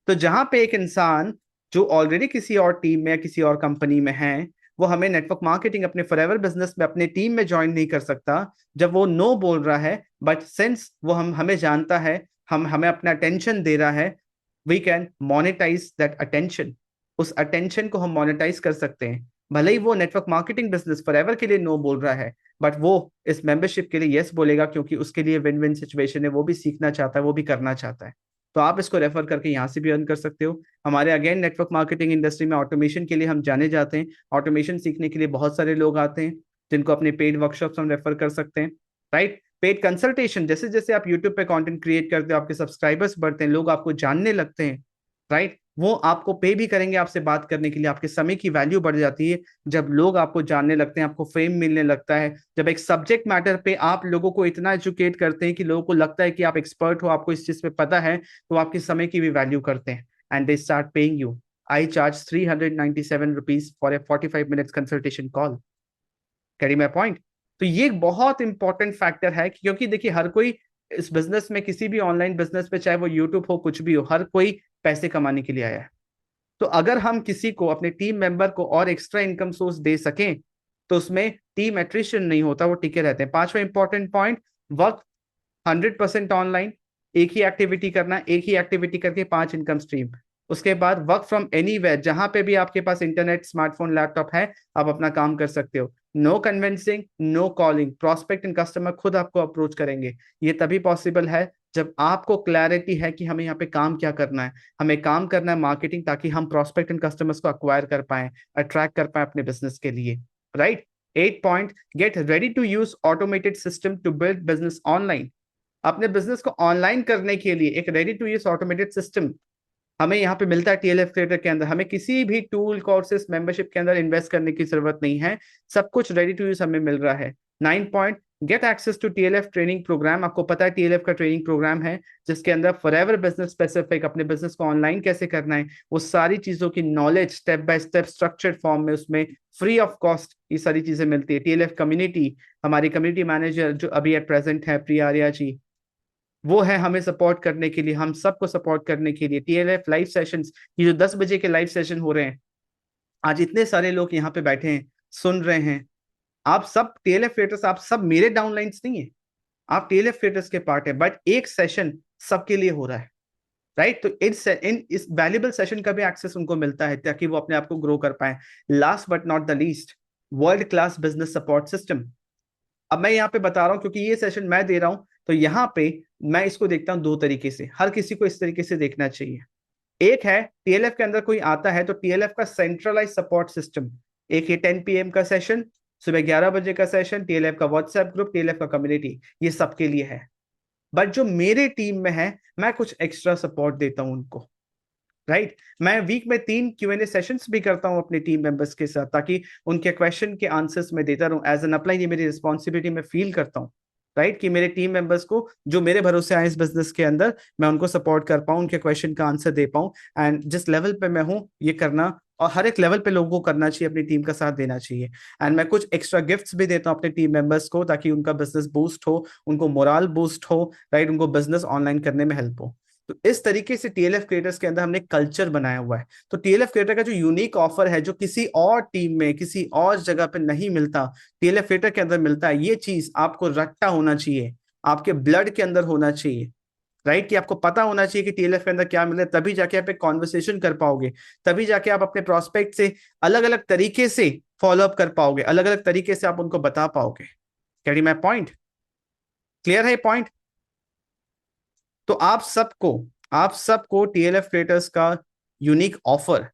तो जहां पे एक इंसान जो ऑलरेडी किसी और टीम में या किसी और कंपनी में है, वो हमें नेटवर्क मार्केटिंग अपने फॉरएवर बिजनेस में अपने टीम में ज्वाइन नहीं कर सकता जब वो नो बोल रहा है, बट सिंस वो हमें जानता है, हम हमें अपना अटेंशन दे रहा है, we can monetise that attention. उस अटेंशन को हम मोनेटाइज कर सकते हैं। भले ही वो नेटवर्क मार्केटिंग बिजनेस फॉरएवर के लिए नो बोल रहा है, बट वो इस मेंबरशिप के लिए यस बोलेगा, क्योंकि उसके लिए विन विन सिचुएशन है, वो भी सीखना चाहता है, वो भी करना चाहता है। तो आप इसको रेफर करके यहाँ से भी अर्न कर सकते हो। हमारे अगेन नेटवर्क मार्केटिंग इंडस्ट्री में ऑटोमेशन के लिए हम जाने जाते हैं। ऑटोमेशन सीखने के लिए बहुत सारे लोग आते हैं, जिनको अपने पेड वर्कशॉप्स हम रेफर कर सकते हैं, राइट? पेड कंसल्टेशन, जैसे जैसे आप यूट्यूब पे कंटेंट क्रिएट करते हो, आपके सब्सक्राइबर्स बढ़ते हैं, लोग आपको जानने लगते हैं, राइट? वो आपको पे भी करेंगे आपसे बात करने के लिए। आपके समय की वैल्यू बढ़ जाती है जब लोग आपको जानने लगते हैं, आपको फेम मिलने लगता है, जब एक सब्जेक्ट मैटर पे आप लोगों को इतना एजुकेट करते हैं कि लोगों को लगता है कि आप एक्सपर्ट हो, आपको इस चीज पे पता है, तो आपके समय की भी वैल्यू करते हैं, and they start paying you. I charge 397 rupees for a 45 minutes consultation call. Carry my point? तो ये एक बहुत इंपॉर्टेंट फैक्टर है, क्योंकि देखिए हर कोई इस बिजनेस में, किसी भी ऑनलाइन बिजनेस पे, चाहे वो यूट्यूब हो कुछ भी हो, हर कोई पैसे कमाने के लिए आया है। तो अगर हम किसी को, अपने टीम मेंबर को और एक्स्ट्रा इनकम सोर्स दे सकें, तो उसमें टीम एट्रिशन नहीं होता, वो टिके रहते हैं। पांचवा इंपॉर्टेंट पॉइंट, वर्क 100% ऑनलाइन। एक ही एक्टिविटी करना, एक ही एक्टिविटी करके 5 इनकम स्ट्रीम। उसके बाद वर्क फ्रॉम एनीवेयर, जहां पे भी आपके पास इंटरनेट, स्मार्टफोन, लैपटॉप है, आप अपना काम कर सकते हो। No convincing, no calling, prospect and customer खुद आपको अप्रोच करेंगे। ये तभी पॉसिबल है जब आपको क्लैरिटी है कि हमें यहाँ पे काम क्या करना है। हमें काम करना है मार्केटिंग, ताकि हम प्रोस्पेक्ट एंड कस्टमर्स को अक्वायर कर पाए, अट्रैक्ट कर पाए अपने बिजनेस के लिए। Right. 8 point, get ready to use automated system to build business online. अपने बिजनेस को ऑनलाइन करने के लिए एक ready to use automated system हमें यहाँ पे मिलता है टीएलएफ क्रिएटर के अंदर। हमें किसी भी टूल, कोर्सेस, मेंबरशिप के अंदर इन्वेस्ट करने की जरूरत नहीं है, सब कुछ रेडी टू यूज हमें मिल रहा है। 9 point, get access to TLF training programme. आपको पता है टीएलएफ का ट्रेनिंग प्रोग्राम है जिसके अंदर फॉरएवर बिजनेस स्पेसिफिक, अपने बिजनेस को ऑनलाइन कैसे करना है, वो सारी चीजों की knowledge step by step structured form में उसमें फ्री ऑफ कॉस्ट ये सारी चीजें मिलती है। टीएलएफ कम्युनिटी, हमारी कम्युनिटी मैनेजर जो अभी एट प्रेजेंट है प्रिया आर्या जी, वो है हमें सपोर्ट करने के लिए, हम सबको सपोर्ट करने के लिए। टीएलएफ लाइव सेशंस, ये जो 10 बजे के लाइव सेशन हो रहे हैं, आज इतने सारे लोग यहाँ पे बैठे हैं, सुन रहे हैं। आप सब टीएलएफ क्रिएटर्स, आप सब मेरे डाउनलाइंस नहीं है, आप टीएलएफ क्रिएटर्स के पार्ट है, बट एक सेशन सबके लिए हो रहा है। राइट। तो इस वैल्यूबल सेशन का भी एक्सेस उनको मिलता है ताकि वो अपने आप को ग्रो कर पाए। Last but not the least, world class business support system. अब मैं यहाँ पे बता रहा हूँ क्योंकि ये सेशन मैं दे रहा हूं, तो यहाँ पे मैं इसको देखता हूँ दो तरीके से, हर किसी को इस तरीके से देखना चाहिए। एक है टीएलएफ के अंदर कोई आता है तो टीएलएफ का सेंट्रलाइज सपोर्ट सिस्टम, एक ये 10 PM का सेशन, सुबह 11 बजे का सेशन, टीएलएफ का व्हाट्सएप ग्रुप, टीएलएफ का कम्युनिटी, ये सबके लिए है। बट जो मेरे टीम में है, मैं कुछ एक्स्ट्रा सपोर्ट देता हूं उनको। राइट। मैं वीक में 3 Q&A सेशंस भी करता हूं अपने टीम मेंबर्स के साथ, ताकि उनके क्वेश्चन के आंसर्स में देता रहूं एज एन अपलाइन। ये मेरी रिस्पॉन्सिबिलिटी मैं फील करता हूं। राइट। कि मेरे टीम मेंबर्स को जो मेरे भरोसे आए इस बिजनेस के अंदर, मैं उनको सपोर्ट कर पाऊं, उनके क्वेश्चन का आंसर दे पाऊं। एंड जिस लेवल पे मैं हूं ये करना, और हर एक लेवल पे लोगों को करना चाहिए, अपनी टीम का साथ देना चाहिए। एंड मैं कुछ एक्स्ट्रा गिफ्ट्स भी देता हूं अपने टीम मेंबर्स को, ताकि उनका बिजनेस बूस्ट हो, उनको मोरल बूस्ट हो। राइट। उनको बिजनेस ऑनलाइन करने में हेल्प हो। तो इस तरीके से टीएलएफ क्रिएटर्स के अंदर हमने कल्चर बनाया हुआ है। तो टीएलएफ क्रिएटर का जो यूनिक ऑफर है, जो किसी और टीम में, किसी और जगह पे नहीं मिलता, टीएलएफ क्रिएटर के अंदर मिलता है। ये चीज आपको रट्टा होना चाहिए, आपके ब्लड के अंदर होना चाहिए। राइट। कि आपको पता होना चाहिए कि टीएलएफ के अंदर क्या मिले, तभी जाके आप एक कॉन्वर्सेशन कर पाओगे, तभी जाके आप अपने प्रोस्पेक्ट से अलग अलग तरीके से फॉलो अप कर पाओगे, अलग अलग तरीके से आप उनको बता पाओगे। Carry my point? क्लियर है पॉइंट? तो आप सबको टीएलएफ क्रिएटर्स का यूनिक ऑफर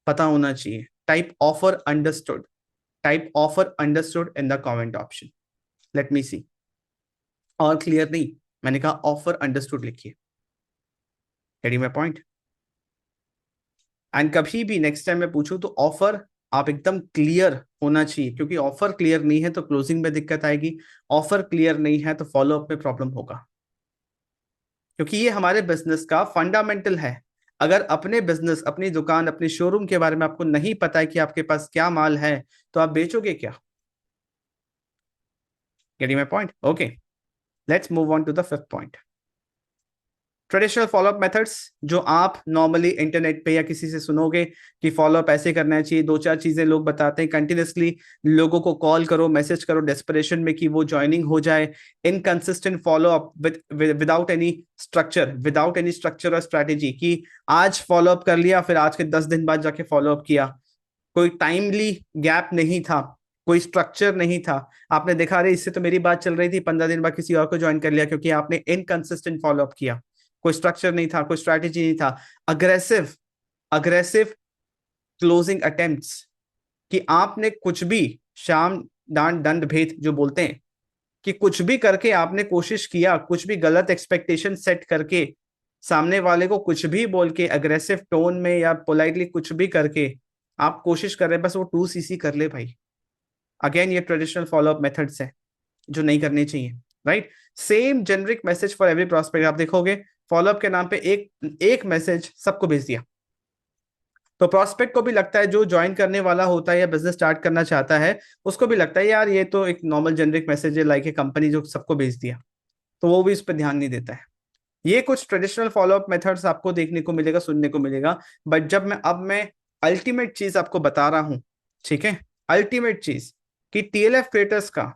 पता होना चाहिए। Type offer understood, type offer understood in the comment option. Let me see. और क्लियर नहीं, मैंने कहा ऑफर अंडरस्टूड लिखिए। Getting my point? एंड कभी भी नेक्स्ट टाइम मैं पूछूं तो ऑफर आप एकदम क्लियर होना चाहिए, क्योंकि ऑफर क्लियर नहीं है तो क्लोजिंग में दिक्कत आएगी, ऑफर क्लियर नहीं है तो फॉलो अप में प्रॉब्लम होगा, क्योंकि ये हमारे बिजनेस का फंडामेंटल है। अगर अपने बिजनेस, अपनी दुकान, अपनी शोरूम के बारे में आपको नहीं पता है कि आपके पास क्या माल है, तो आप बेचोगे क्या? Getting my point? Okay, let's move on to the fifth point. Traditional follow up methods, जो आप नॉर्मली इंटरनेट पे या किसी से सुनोगे कि फॉलोअप ऐसे करना चाहिए, दो चार चीजें लोग बताते हैं। कंटिन्यूसली लोगों को कॉल करो, मैसेज करो डेस्परेशन में कि वो ज्वाइनिंग हो जाए। Inconsistent follow up without any structure, without any structure और स्ट्रैटेजी, कि आज फॉलोअप कर लिया फिर आज के 10 दिन बाद जाके फॉलोअप किया, कोई टाइमली गैप नहीं था, कोई स्ट्रक्चर नहीं था। आपने देखा, अरे इससे तो मेरी बात चल रही थी, 15 दिन बाद किसी और को ज्वाइन कर लिया, क्योंकि आपने इनकंसिस्टेंट फॉलोअप किया। कोई स्ट्रक्चर नहीं था, कोई स्ट्रैटेजी नहीं था। अग्रेसिव अग्रेसिव क्लोजिंग अटेम्प्ट्स, कि आपने कुछ भी, शाम डांट दंड भेद जो बोलते हैं, कि कुछ भी करके आपने कोशिश किया, कुछ भी गलत एक्सपेक्टेशन सेट करके, सामने वाले को कुछ भी बोल के, अग्रेसिव टोन में या पोलाइटली कुछ भी करके आप कोशिश कर रहे हैं बस वो 2CC कर ले भाई। अगेन ये ट्रेडिशनल फॉलोअप मेथड्स है जो नहीं करने चाहिए। Right. Same generic message for every prospect, आप देखोगे फॉलोअप के नाम पे एक एक मैसेज सबको भेज दिया, तो प्रोस्पेक्ट को भी लगता है, जो ज्वाइन करने वाला होता है या बिजनेस स्टार्ट करना चाहता है, उसको भी लगता है यार ये तो एक नॉर्मल जेनरिक मैसेज है, लाइक ए कंपनी जो सबको भेज दिया, तो वो भी इस पर ध्यान नहीं देता है। ये कुछ ट्रेडिशनल फॉलोअप मेथड्स आपको देखने को मिलेगा, सुनने को मिलेगा। बट जब मैं अल्टीमेट चीज आपको बता रहा हूं, ठीक है, अल्टीमेट चीज, कि टीएलएफ क्रिएटर्स का,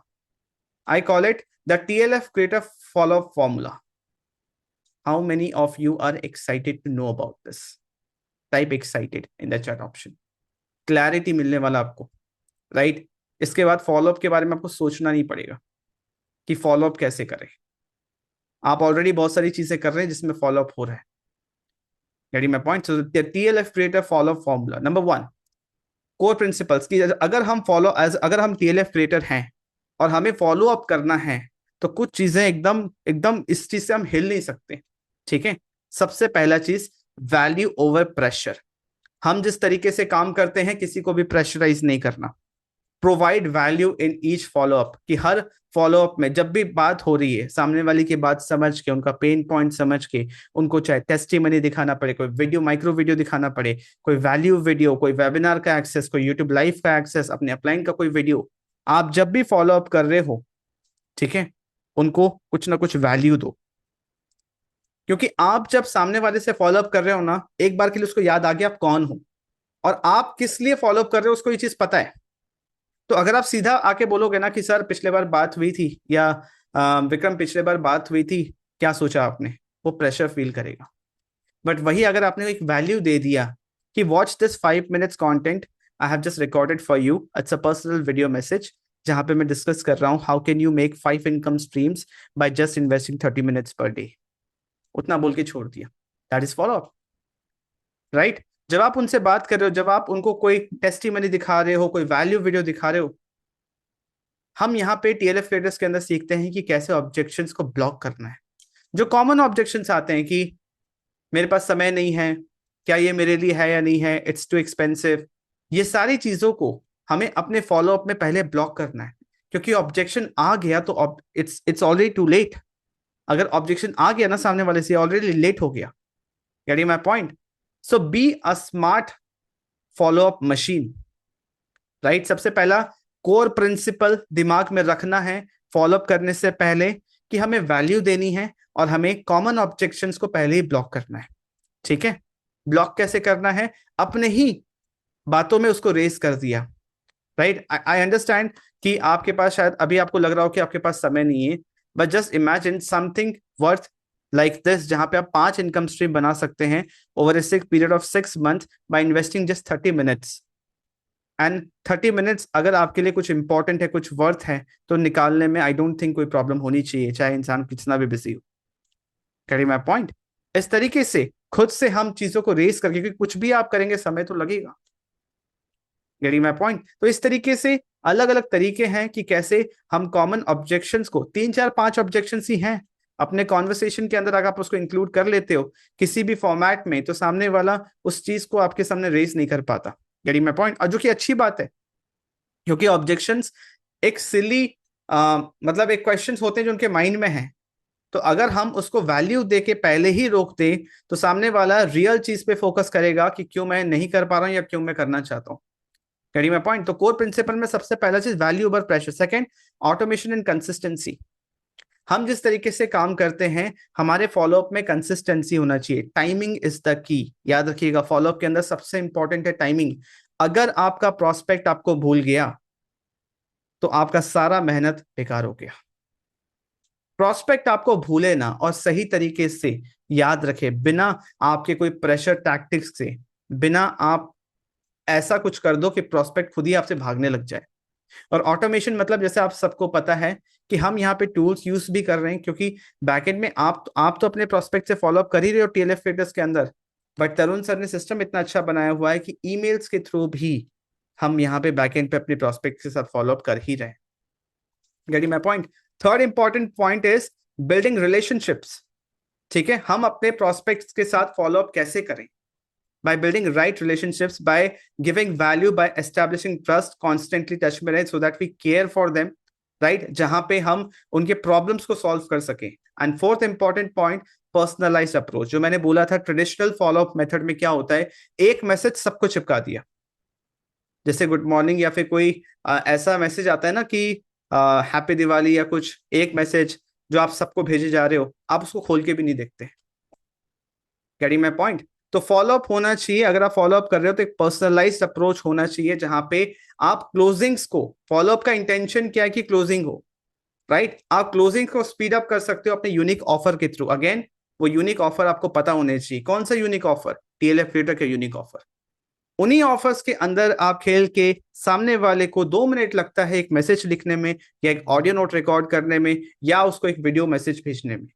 I call it the TLF creator follow up formula. How many of you are excited to know about this? Type excited in the chat option. Clarity मिलने वाला आपको, राइट? इसके बाद फॉलोअप के बारे में आपको सोचना नहीं पड़ेगा कि फॉलोअप कैसे करें। आप ऑलरेडी बहुत सारी चीजें कर रहे हैं जिसमें फॉलोअप हो रहा है। Getting my point? So TLF creator follow up formula number 1, core principles की अगर हम TLF क्रिएटर हैं और हमें फॉलो अप करना है तो कुछ चीजें एकदम एकदम इस चीज से हम हिल नहीं सकते, ठीक है? सबसे पहला चीज, वैल्यू ओवर प्रेशर। हम जिस तरीके से काम करते हैं किसी को भी प्रेशराइज नहीं करना। Provide value in each follow up, कि हर फॉलोअप में जब भी बात हो रही है सामने वाले की बात समझ के, उनका पेन पॉइंट समझ के, उनको चाहे टेस्टिमनी दिखाना पड़े, कोई वीडियो माइक्रो वीडियो दिखाना पड़े, कोई वैल्यू वीडियो, कोई वेबिनार का एक्सेस, कोई यूट्यूब लाइव का एक्सेस, अपने अपलाइन का कोई वीडियो, आप जब भी फॉलोअप कर रहे हो, ठीक है, उनको कुछ ना कुछ वैल्यू दो। क्योंकि आप जब सामने वाले से फॉलोअप कर रहे हो ना, एक बार के लिए उसको याद आ गया आप कौन हो और आप किस लिए फॉलोअप कर रहे हो, उसको ये चीज पता है। तो अगर आप सीधा आके बोलोगे ना कि सर पिछले बार बात हुई थी, या विक्रम पिछले बार बात हुई थी, क्या सोचा आपने, वो प्रेशर फील करेगा। बट वही अगर आपने एक वैल्यू दे दिया कि watch this 5 minutes content I have just recorded for you, it's a personal video message जहां पे मैं डिस्कस कर रहा हूं how can you make 5 income streams by just investing 30 minutes per day, उतना बोल के छोड़ दिया, that is follow up, right? जब आप उनसे बात कर रहे हो, जब आप उनको कोई टेस्टिमनी दिखा रहे हो, कोई वैल्यू वीडियो दिखा रहे हो, हम यहाँ पे TLF क्रिएटर्स के अंदर सीखते हैं कि कैसे ऑब्जेक्शंस को ब्लॉक करना है। जो कॉमन ऑब्जेक्शंस आते हैं कि मेरे पास समय नहीं है, क्या ये मेरे लिए है या नहीं है, इट्स टू एक्सपेंसिव, ये सारी चीजों को हमें अपने फॉलोअप में पहले ब्लॉक करना है। क्योंकि ऑब्जेक्शन आ गया तो इट्स ऑलरेडी टू लेट। अगर ऑब्जेक्शन आ गया ना सामने वाले से, ऑलरेडी लेट हो गया। Getting my point? So be a smart follow up machine, right? सबसे पहला कोर प्रिंसिपल दिमाग में रखना है फॉलोअप करने से पहले कि हमें वैल्यू देनी है और हमें कॉमन ऑब्जेक्शंस को पहले ही ब्लॉक करना है, ठीक है? ब्लॉक कैसे करना है? अपने ही बातों में उसको रेस कर दिया, राइट? आई अंडरस्टैंड कि आपके पास शायद अभी आपको लग रहा हो कि आपके पास समय नहीं है, but just imagine something worth like this, जहां पे आप 5 इनकम स्ट्रीम बना सकते हैं over a period of 6 months by investing just 30 minutes। And 30 minutes अगर आपके लिए कुछ इंपॉर्टेंट है, कुछ वर्थ है, तो निकालने में आई डोंट थिंक कोई प्रॉब्लम होनी चाहिए, चाहे इंसान कितना भी बिजी हो। Carry my point? इस तरीके से खुद से हम चीजों को रेस करके, क्योंकि कुछ भी आप करेंगे समय तो लगेगा। Getting my point? तो इस तरीके से अलग अलग तरीके हैं कि कैसे हम कॉमन ऑब्जेक्शंस को, 3 4 5 ऑब्जेक्शंस ही हैं अपने कॉन्वर्सेशन के अंदर, अगर आप उसको इंक्लूड कर लेते हो किसी भी फॉर्मेट में, तो सामने वाला उस चीज को आपके सामने रेस नहीं कर पाता। Getting my point? और जो कि अच्छी बात है, क्योंकि ऑब्जेक्शंस एक सिली मतलब एक क्वेश्चंस होते हैं जो उनके माइंड में है, तो अगर हम उसको वैल्यू दे के पहले ही रोक दें तो सामने वाला रियल चीज पे फोकस करेगा कि क्यों मैं नहीं कर पा रहा हूं या क्यों मैं करना चाहता हूं। Getting my point? तो कोर प्रिंसिपल में सबसे पहला चीज value over pressure. Second, automation and consistency. हम जिस तरीके से काम करते हैं हमारे फॉलोअप में कंसिस्टेंसी होना चाहिए। टाइमिंग इज द की, याद रखिएगा, फॉलोअप के अंदर सबसे इंपॉर्टेंट है टाइमिंग। अगर आपका प्रोस्पेक्ट आपको भूल गया तो आपका सारा मेहनत बेकार हो गया। प्रोस्पेक्ट आपको भूले ना और सही तरीके से याद रखे, बिना आपके कोई प्रेशर टैक्टिक्स से, बिना आप ऐसा कुछ कर दो कि प्रोस्पेक्ट खुद ही आपसे भागने लग जाए। और ऑटोमेशन मतलब जैसे आप सबको पता है कि हम यहाँ पे टूल्स यूज भी कर रहे हैं, क्योंकि बैकएंड में आप तो अपने प्रोस्पेक्ट से फॉलोअप कर ही रहे हो TLF क्रिएटर्स के अंदर, बट तरुण सर ने सिस्टम इतना अच्छा बनाया हुआ है कि ईमेल्स के थ्रू भी हम यहाँ पे बैकएंड पे अपने प्रोस्पेक्ट के साथ फॉलोअप कर ही रहे हैं। Getting my point? Third important point is building relationships. ठीक है, हम अपने प्रोस्पेक्ट्स के साथ फॉलोअप कैसे करें? by building right relationships, by giving value, by establishing trust, constantly touch में रहे so that we care for them, right? जहां पे हम उनके problems को solve कर सके। And fourth important point, personalized approach। जो मैंने बोला था ट्रेडिशनल फॉलोअप मेथड में क्या होता है, एक मैसेज सबको चिपका दिया, जैसे गुड मॉर्निंग, या फिर कोई ऐसा मैसेज आता है ना कि हैप्पी दिवाली या कुछ, एक मैसेज जो आप सबको भेजे जा रहे हो, आप उसको खोल के भी नहीं देखते। Getting my point? तो फॉलोअप होना चाहिए, अगर आप फॉलोअप कर रहे हो तो एक पर्सनलाइज्ड अप्रोच होना चाहिए, जहां पे आप क्लोजिंग्स को, फॉलोअप का इंटेंशन क्या है कि क्लोजिंग हो, राइट? आप क्लोजिंग को स्पीड अप कर सकते हो अपने यूनिक ऑफर के थ्रू। अगेन वो यूनिक ऑफर आपको पता होने चाहिए। कौन सा यूनिक ऑफर? टीएलएफ क्रिएटर के यूनिक ऑफर। उन्हीं ऑफर्स के अंदर आप खेल के सामने वाले को 2 मिनट लगता है एक मैसेज लिखने में, या एक ऑडियो नोट रिकॉर्ड करने में, या उसको एक वीडियो मैसेज भेजने में।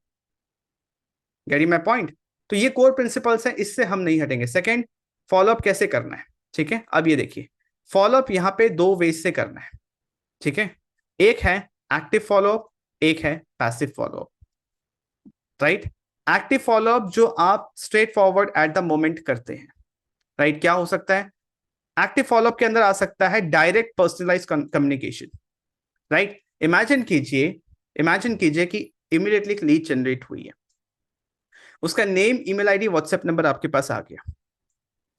Getting my point? तो ये कोर प्रिंसिपल्स हैं, इससे हम नहीं हटेंगे। सेकंड, फॉलोअप कैसे करना है। ठीक है, अब ये देखिए, फॉलोअप यहां पे 2 वेज से करना है। ठीक है, एक है एक्टिव फॉलोअप, एक है passive follow up. Right? Active follow up जो आप straight forward at the moment करते हैं। राइट? क्या हो सकता है? एक्टिव फॉलोअप के अंदर आ सकता है direct personalise communication. Right? Imagine कीजिए कि इमीडिएटली एक लीड जनरेट हुई है, उसका name, email ID, WhatsApp number आपके पास आ गया।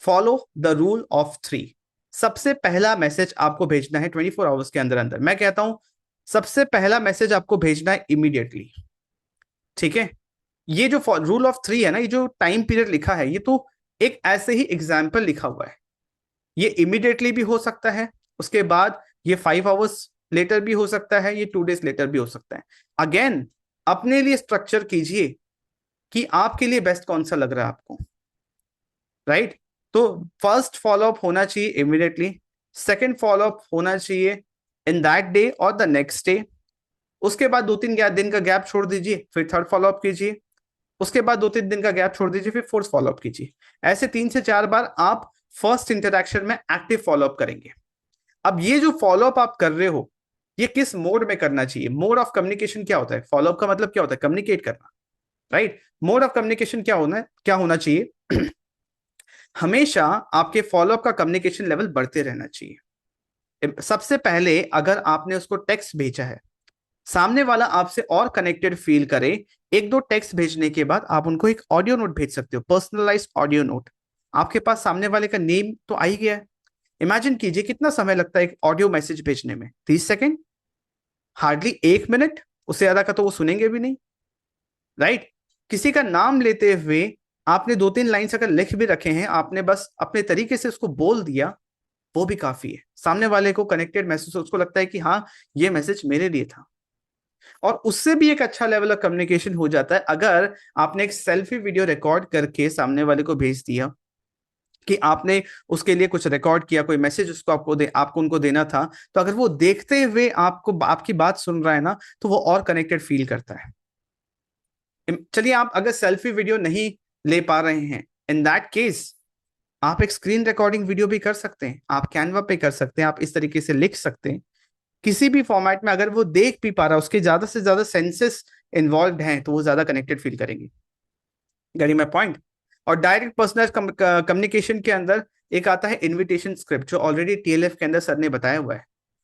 Follow the rule of 3। सबसे पहला मैसेज आपको भेजना है 24 आवर्स के अंदर अंदर। मैं कहता हूं सबसे पहला मैसेज आपको भेजना है इमीडिएटली। ठीक है, ये जो रूल ऑफ 3 है ना, ये जो टाइम पीरियड लिखा है, ये तो एक ऐसे ही एग्जाम्पल लिखा हुआ है। ये इमीडिएटली भी हो सकता है, उसके बाद ये 5 आवर्स लेटर भी हो सकता है, ये 2 डेज लेटर भी हो सकता है। अगेन अपने लिए स्ट्रक्चर कीजिए कि आपके लिए बेस्ट कौन सा लग रहा है आपको। राइट? तो फर्स्ट फॉलोअप होना चाहिए इमीडिएटली, सेकेंड फॉलोअप होना चाहिए इन दैट डे और द नेक्स्ट डे। उसके बाद 2-3 दिन का गैप छोड़ दीजिए, फिर थर्ड फॉलोअप कीजिए। उसके बाद 2-3 दिन का गैप छोड़ दीजिए, फिर फोर्थ फॉलोअप कीजिए। ऐसे 3 से 4 बार आप फर्स्ट इंटरैक्शन में एक्टिव फॉलोअप करेंगे। अब ये जो फॉलोअप आप कर रहे हो, ये किस मोड में करना चाहिए? मोड ऑफ कम्युनिकेशन क्या होता है? फॉलोअप का मतलब क्या होता है? कम्युनिकेट करना। राइट? मोड ऑफ कम्युनिकेशन क्या होना चाहिए? हमेशा आपके फॉलोअप का कम्युनिकेशन लेवल बढ़ते रहना चाहिए। सबसे पहले अगर आपने उसको टेक्स्ट भेजा है, सामने वाला आपसे और कनेक्टेड फील करे, 1-2 टेक्स्ट भेजने के बाद आप उनको एक ऑडियो नोट भेज सकते हो, पर्सनलाइज्ड ऑडियो नोट। आपके पास सामने वाले का नेम तो आ ही गया है। इमेजिन कीजिए कितना समय लगता है एक ऑडियो मैसेज भेजने में? 30 सेकेंड, हार्डली 1 मिनट। उससे ज्यादा का तो वो सुनेंगे भी नहीं। राइट? किसी का नाम लेते हुए आपने 2-3 लाइन्स अगर लिख भी रखे हैं, आपने बस अपने तरीके से उसको बोल दिया, वो भी काफी है। सामने वाले को कनेक्टेड मैसेज, उसको लगता है कि हाँ, ये मैसेज मेरे लिए था। और उससे भी एक अच्छा लेवल ऑफ कम्युनिकेशन हो जाता है अगर आपने एक सेल्फी वीडियो रिकॉर्ड करके सामने वाले को भेज दिया, कि आपने उसके लिए कुछ रिकॉर्ड किया, कोई मैसेज उसको आपको उनको देना था। तो अगर वो देखते हुए आपको आपकी बात सुन रहा है ना, तो वो और कनेक्टेड फील करता है। चलिए, आप अगर सेल्फी वीडियो नहीं ले पा रहे हैं, इन दैट केस आप एक स्क्रीन रिकॉर्डिंग वीडियो भी कर सकते हैं, आप कैनवा पे कर सकते हैं, आप इस तरीके से लिख सकते हैं, किसी भी फॉर्मेट में। अगर वो देख भी पा रहा है, उसके ज्यादा से ज्यादा सेंसेस इन्वॉल्व हैं, तो वो ज्यादा कनेक्टेड फील करेंगे। Getting my point? और डायरेक्ट पर्सनल कम्युनिकेशन के अंदर एक आता है इनविटेशन स्क्रिप्ट, जो ऑलरेडी टीएलएफ के अंदर सर ने बताया हुआ है।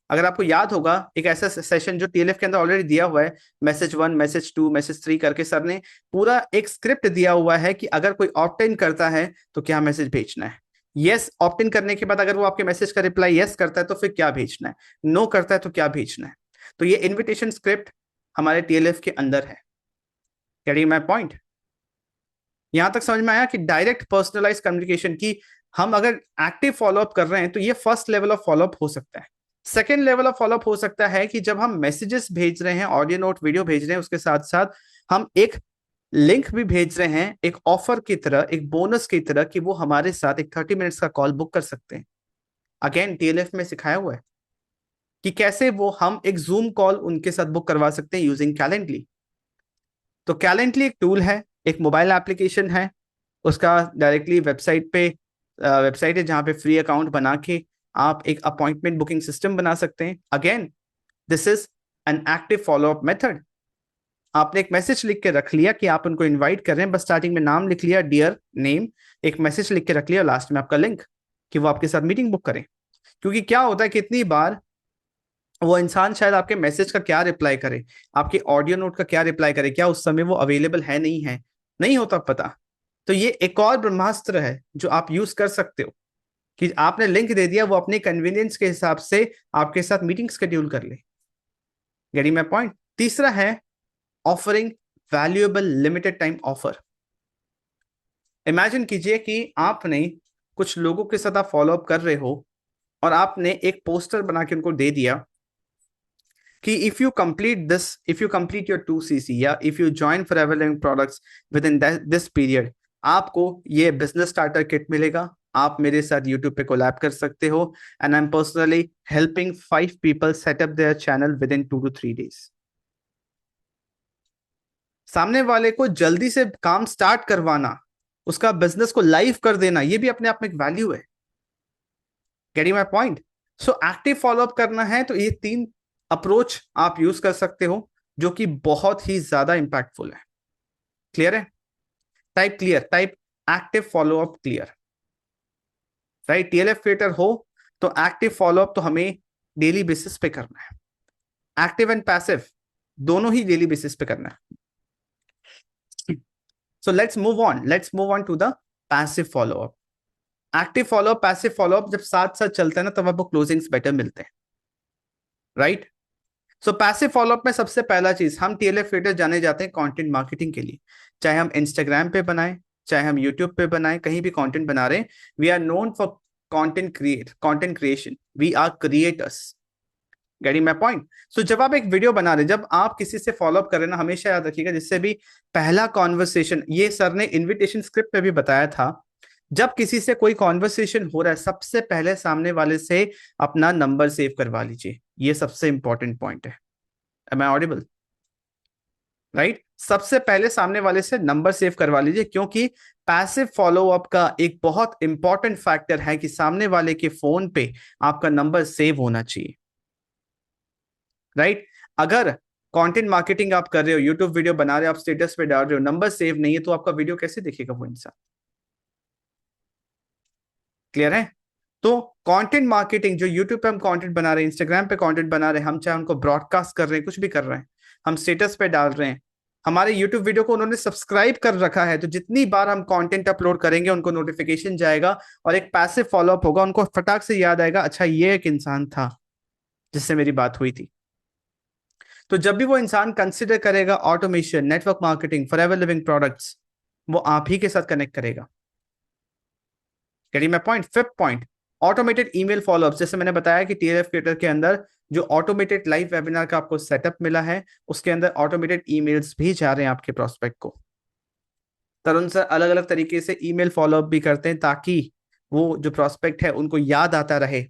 अगर आपको याद होगा, एक ऐसा सेशन जो टीएलएफ के अंदर ऑलरेडी दिया हुआ है, मैसेज 1, मैसेज 2, मैसेज 3 करके सर ने पूरा एक स्क्रिप्ट दिया हुआ है कि अगर कोई ऑप्ट इन करता है तो क्या मैसेज भेजना है। यस, ऑप्ट इन करने के बाद अगर वो आपके मैसेज का रिप्लाई यस करता है तो फिर क्या भेजना है, नो करता है तो क्या भेजना है। तो ये इन्विटेशन स्क्रिप्ट हमारे टीएलएफ के अंदर है। Getting my point? यहां तक समझ में आया कि डायरेक्ट पर्सनलाइज कम्युनिकेशन की हम अगर एक्टिव फॉलोअप कर रहे हैं तो ये फर्स्ट लेवल ऑफ फॉलोअप हो सकता है। सेकेंड लेवल ऑफ फॉलोअप हो सकता है कि जब हम मैसेजेस भेज रहे हैं, ऑडियो नोट, वीडियो भेज रहे हैं, उसके साथ साथ हम एक लिंक भी भेज रहे हैं, एक ऑफर की तरह, एक बोनस की तरह, कि वो हमारे साथ एक 30 मिनट्स का कॉल बुक कर सकते हैं। अगेन टीएलएफ में सिखाया हुआ है कि कैसे वो हम एक जूम कॉल उनके साथ बुक करवा सकते हैं यूजिंग कैलेंडली। तो कैलेंडली एक टूल है, एक मोबाइल एप्लीकेशन है, उसका डायरेक्टली वेबसाइट है जहां पे फ्री अकाउंट बना के आप एक अपॉइंटमेंट बुकिंग सिस्टम बना सकते हैं। Again this is an active follow up method. आपने एक मैसेज लिख के रख लिया कि आप उनको इनवाइट कर रहे हैं, बस स्टार्टिंग में नाम लिख लिया, डियर नेम, एक मैसेज लिख के रख लिया, लास्ट में आपका लिंक कि वो आपके साथ मीटिंग बुक करें। क्योंकि क्या होता है, कितनी बार वो इंसान शायद आपके मैसेज का क्या रिप्लाई करे, आपके ऑडियो नोट का क्या रिप्लाई करे, क्या उस समय वो अवेलेबल है, नहीं होता पता। तो ये एक और ब्रह्मास्त्र है जो आप यूज कर सकते हो, कि आपने लिंक दे दिया, वो अपने कन्वीनियंस के हिसाब से आपके साथ मीटिंग शेड्यूल कर ले। Getting my point? तीसरा है offering valuable limited time offer. Imagine कीजिए कि आपने कुछ लोगों के साथ आप फॉलोअप कर रहे हो और आपने एक पोस्टर बना के उनको दे दिया कि if you complete your 2cc या if you join forever living products with in this period, आपको ये बिजनेस स्टार्टर किट मिलेगा। आप मेरे साथ यूट्यूब पे कोलैब कर सकते हो, and I am personally helping 5 people set up there channel with in 2 to 3 days। सामने वाले को जल्दी से काम स्टार्ट करवाना, उसका बिजनेस को लाइव कर देना, ये भी अपने आप में एक वैल्यू है। Getting my point? So active follow up करना है तो ये 3 अप्रोच आप यूज कर सकते हो, जो कि बहुत ही ज्यादा इंपैक्टफुल है। क्लियर है? Type clear, type active follow up clear. Right? TLF creator हो तो एक्टिव फॉलोअप तो हमें डेली बेसिस पे करना है। एक्टिव एंड पैसिव दोनों ही डेली बेसिस पे करना है। So let's move on to the passive follow up. Active follow up, passive follow up जब साथ साथ चलता है ना, तब आपको क्लोजिंग्स बेटर मिलते हैं। राइट? सो पैसिव फॉलोअप में सबसे पहला चीज, हम टीएलएफ क्रिएटर जाने जाते हैं कंटेंट मार्केटिंग के लिए। चाहे हम इंस्टाग्राम पे बनाएं, चाहे हम यूट्यूब पे बनाएं, कहीं भी कंटेंट बना रहे हैं, we are known for content creation, we are creators. Getting my point? So जब आप एक वीडियो बना रहे, जब आप किसी से फॉलोअप कर रहे ना, हमेशा याद रखिएगा, जिससे भी पहला कॉन्वर्सेशन, ये सर ने इन्विटेशन स्क्रिप्ट में भी बताया था, जब किसी से कोई कॉन्वर्सेशन हो रहा है, सबसे पहले सामने वाले से अपना नंबर सेव करवा लीजिए। ये सबसे इंपॉर्टेंट पॉइंट है। Am I audible? राइट? सबसे पहले सामने वाले से नंबर सेव करवा लीजिए, क्योंकि पैसिव फॉलोअप का एक बहुत इंपॉर्टेंट फैक्टर है कि सामने वाले के फोन पे आपका नंबर सेव होना चाहिए। राइट? अगर कंटेंट मार्केटिंग आप कर रहे हो, यूट्यूब वीडियो बना रहे हो, आप स्टेटस पे डाल रहे हो, नंबर सेव नहीं है, तो आपका वीडियो कैसे देखेगा वो इंसान? क्लियर है? तो कंटेंट मार्केटिंग, जो यूट्यूब पे हम कंटेंट बना रहे हैं, इंस्टाग्राम पे कंटेंट बना रहे हैं, हम चाहे उनको ब्रॉडकास्ट कर रहे हैं, कुछ भी कर रहे हैं, हम स्टेटस पे डाल रहे हैं, हमारे यूट्यूब वीडियो को उन्होंने सब्सक्राइब कर रखा है, तो जितनी बार हम कंटेंट अपलोड करेंगे उनको नोटिफिकेशन जाएगा और एक पैसिव फॉलोअप होगा। उनको फटाक से याद आएगा, अच्छा ये एक इंसान था जिससे मेरी बात हुई थी। तो जब भी वो इंसान कंसिडर करेगा automation, network marketing, forever living products, वो आप ही के साथ कनेक्ट करेगा। Getting my point? Fifth point, automated email follow up. जैसे मैंने बताया कि टीएलएफ क्रिएटर के अंदर जो ऑटोमेटेड लाइव वेबिनार का आपको सेटअप मिला है, उसके अंदर ऑटोमेटेड ईमेल्स भी जा रहे हैं आपके प्रोस्पेक्ट को। तरुण सर अलग अलग तरीके से ईमेल फॉलोअप भी करते हैं, ताकि वो जो प्रोस्पेक्ट है उनको याद आता रहे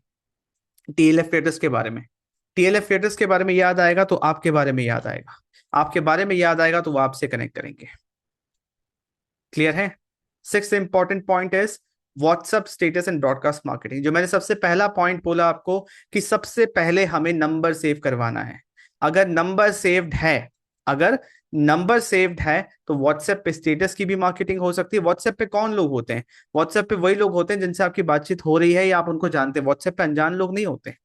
टीएलएफ क्रिएटर्स के बारे में। टीएलएफ क्रिएटर्स के बारे में याद आएगा तो आपके बारे में याद आएगा, आपके बारे में याद आएगा तो वो आपसे कनेक्ट करेंगे। क्लियर है? Sixth important point is WhatsApp status and broadcast marketing. जो मैंने सबसे पहला पॉइंट बोला आपको कि सबसे पहले हमें नंबर सेव करवाना है। अगर नंबर सेव्ड है, अगर नंबर सेव्ड है तो व्हाट्सएप पे स्टेटस की भी मार्केटिंग हो सकती है। व्हाट्सएप पे कौन लोग होते हैं? व्हाट्सएप पे वही लोग होते हैं जिनसे आपकी बातचीत हो रही है या आप उनको जानते हैं। व्हाट्सएप पे अनजान लोग नहीं होते।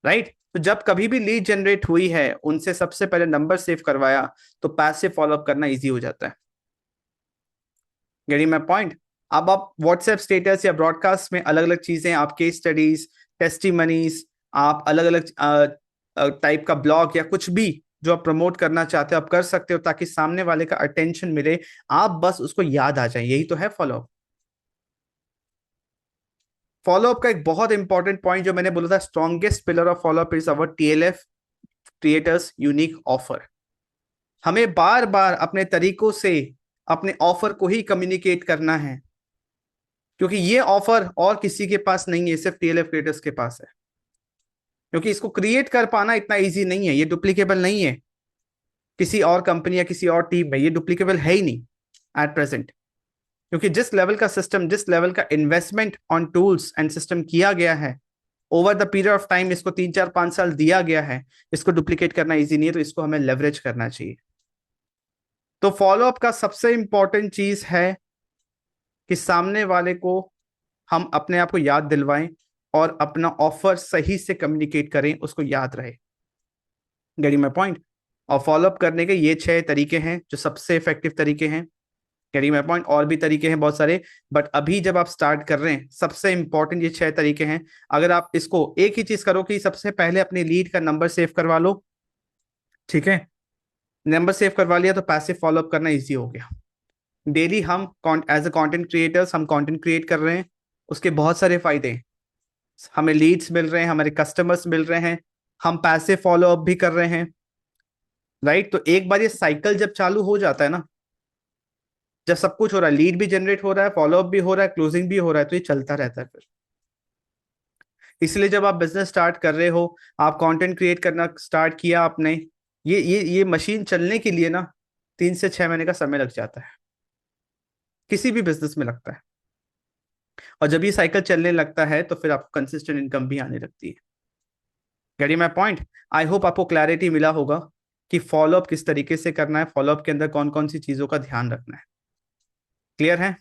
राइट? तो जब कभी भी लीड जनरेट हुई है, उनसे सबसे पहले नंबर सेव करवाया, तो पैसिव फॉलोअप करना इजी हो जाता है। Getting my point? अब आप व्हाट्सएप स्टेटस या ब्रॉडकास्ट में अलग अलग चीजें, आप केस स्टडीज, टेस्टिमनीज, आप अलग अलग टाइप का ब्लॉग या कुछ भी जो आप प्रमोट करना चाहते हो, आप कर सकते हो, ताकि सामने वाले का अटेंशन मिले, आप बस उसको याद आ जाए। यही तो है फॉलोअप। फॉलोअप का एक बहुत इंपॉर्टेंट पॉइंट जो मैंने बोला था, strongest pillar of follow up is our TLF creators unique offer. हमें बार बार अपने तरीकों से अपने ऑफर को ही कम्युनिकेट करना है, क्योंकि ये ऑफर और किसी के पास नहीं है, सिर्फ टीएलएफ क्रिएटर्स के पास है। क्योंकि इसको क्रिएट कर पाना इतना इजी नहीं है, ये डुप्लीकेबल नहीं है किसी और कंपनी या किसी और टीम में, ये डुप्लीकेबल है ही नहीं एट प्रेजेंट। क्योंकि जिस लेवल का सिस्टम, जिस लेवल का investment on tools and system किया गया है over the period of time, इसको 3 4 5 साल दिया गया है, इसको डुप्लीकेट करना इजी नहीं है, तो इसको हमें लेवरेज करना चाहिए। तो फॉलोअप का सबसे इंपॉर्टेंट चीज है कि सामने वाले को हम अपने आप को याद दिलवाएं और अपना ऑफर सही से कम्युनिकेट करें, उसको याद रहे। Getting my point? और फॉलोअप करने के ये 6 तरीके हैं जो सबसे इफेक्टिव तरीके हैं। Getting my point? और भी तरीके हैं बहुत सारे, बट अभी जब आप स्टार्ट कर रहे हैं, सबसे इंपॉर्टेंट ये 6 तरीके हैं। अगर आप इसको एक ही चीज करो कि सबसे पहले अपने लीड का नंबर सेव करवा लो, ठीक है, नंबर सेव करवा लिया तो पैसिव फॉलोअप करना इजी हो गया। डेली हम एज ए कंटेंट क्रिएटर्स हम कंटेंट क्रिएट कर रहे हैं, उसके बहुत सारे फायदे हैं। हमें लीड्स मिल रहे हैं, हमारे कस्टमर्स मिल रहे हैं, हम पैसे फॉलो अप भी कर रहे हैं, राइट। तो एक बार ये साइकिल जब चालू हो जाता है ना, जब सब कुछ हो रहा है, लीड भी जनरेट हो रहा है, फॉलो अप भी हो रहा है, क्लोजिंग भी हो रहा है, तो ये चलता रहता है फिर। इसलिए जब आप बिजनेस स्टार्ट कर रहे हो, आप कंटेंट क्रिएट करना स्टार्ट किया आपने, ये मशीन चलने के लिए ना 3 से 6 महीने का समय लग जाता है, किसी भी बिजनेस में लगता है। और जब ये साइकिल चलने लगता है तो फिर आपको कंसिस्टेंट इनकम भी आने लगती है। Getting my point? I hope आपको क्लैरिटी मिला होगा कि फॉलोअप किस तरीके से करना है, फॉलोअप के अंदर कौन कौन सी चीजों का ध्यान रखना है। क्लियर है?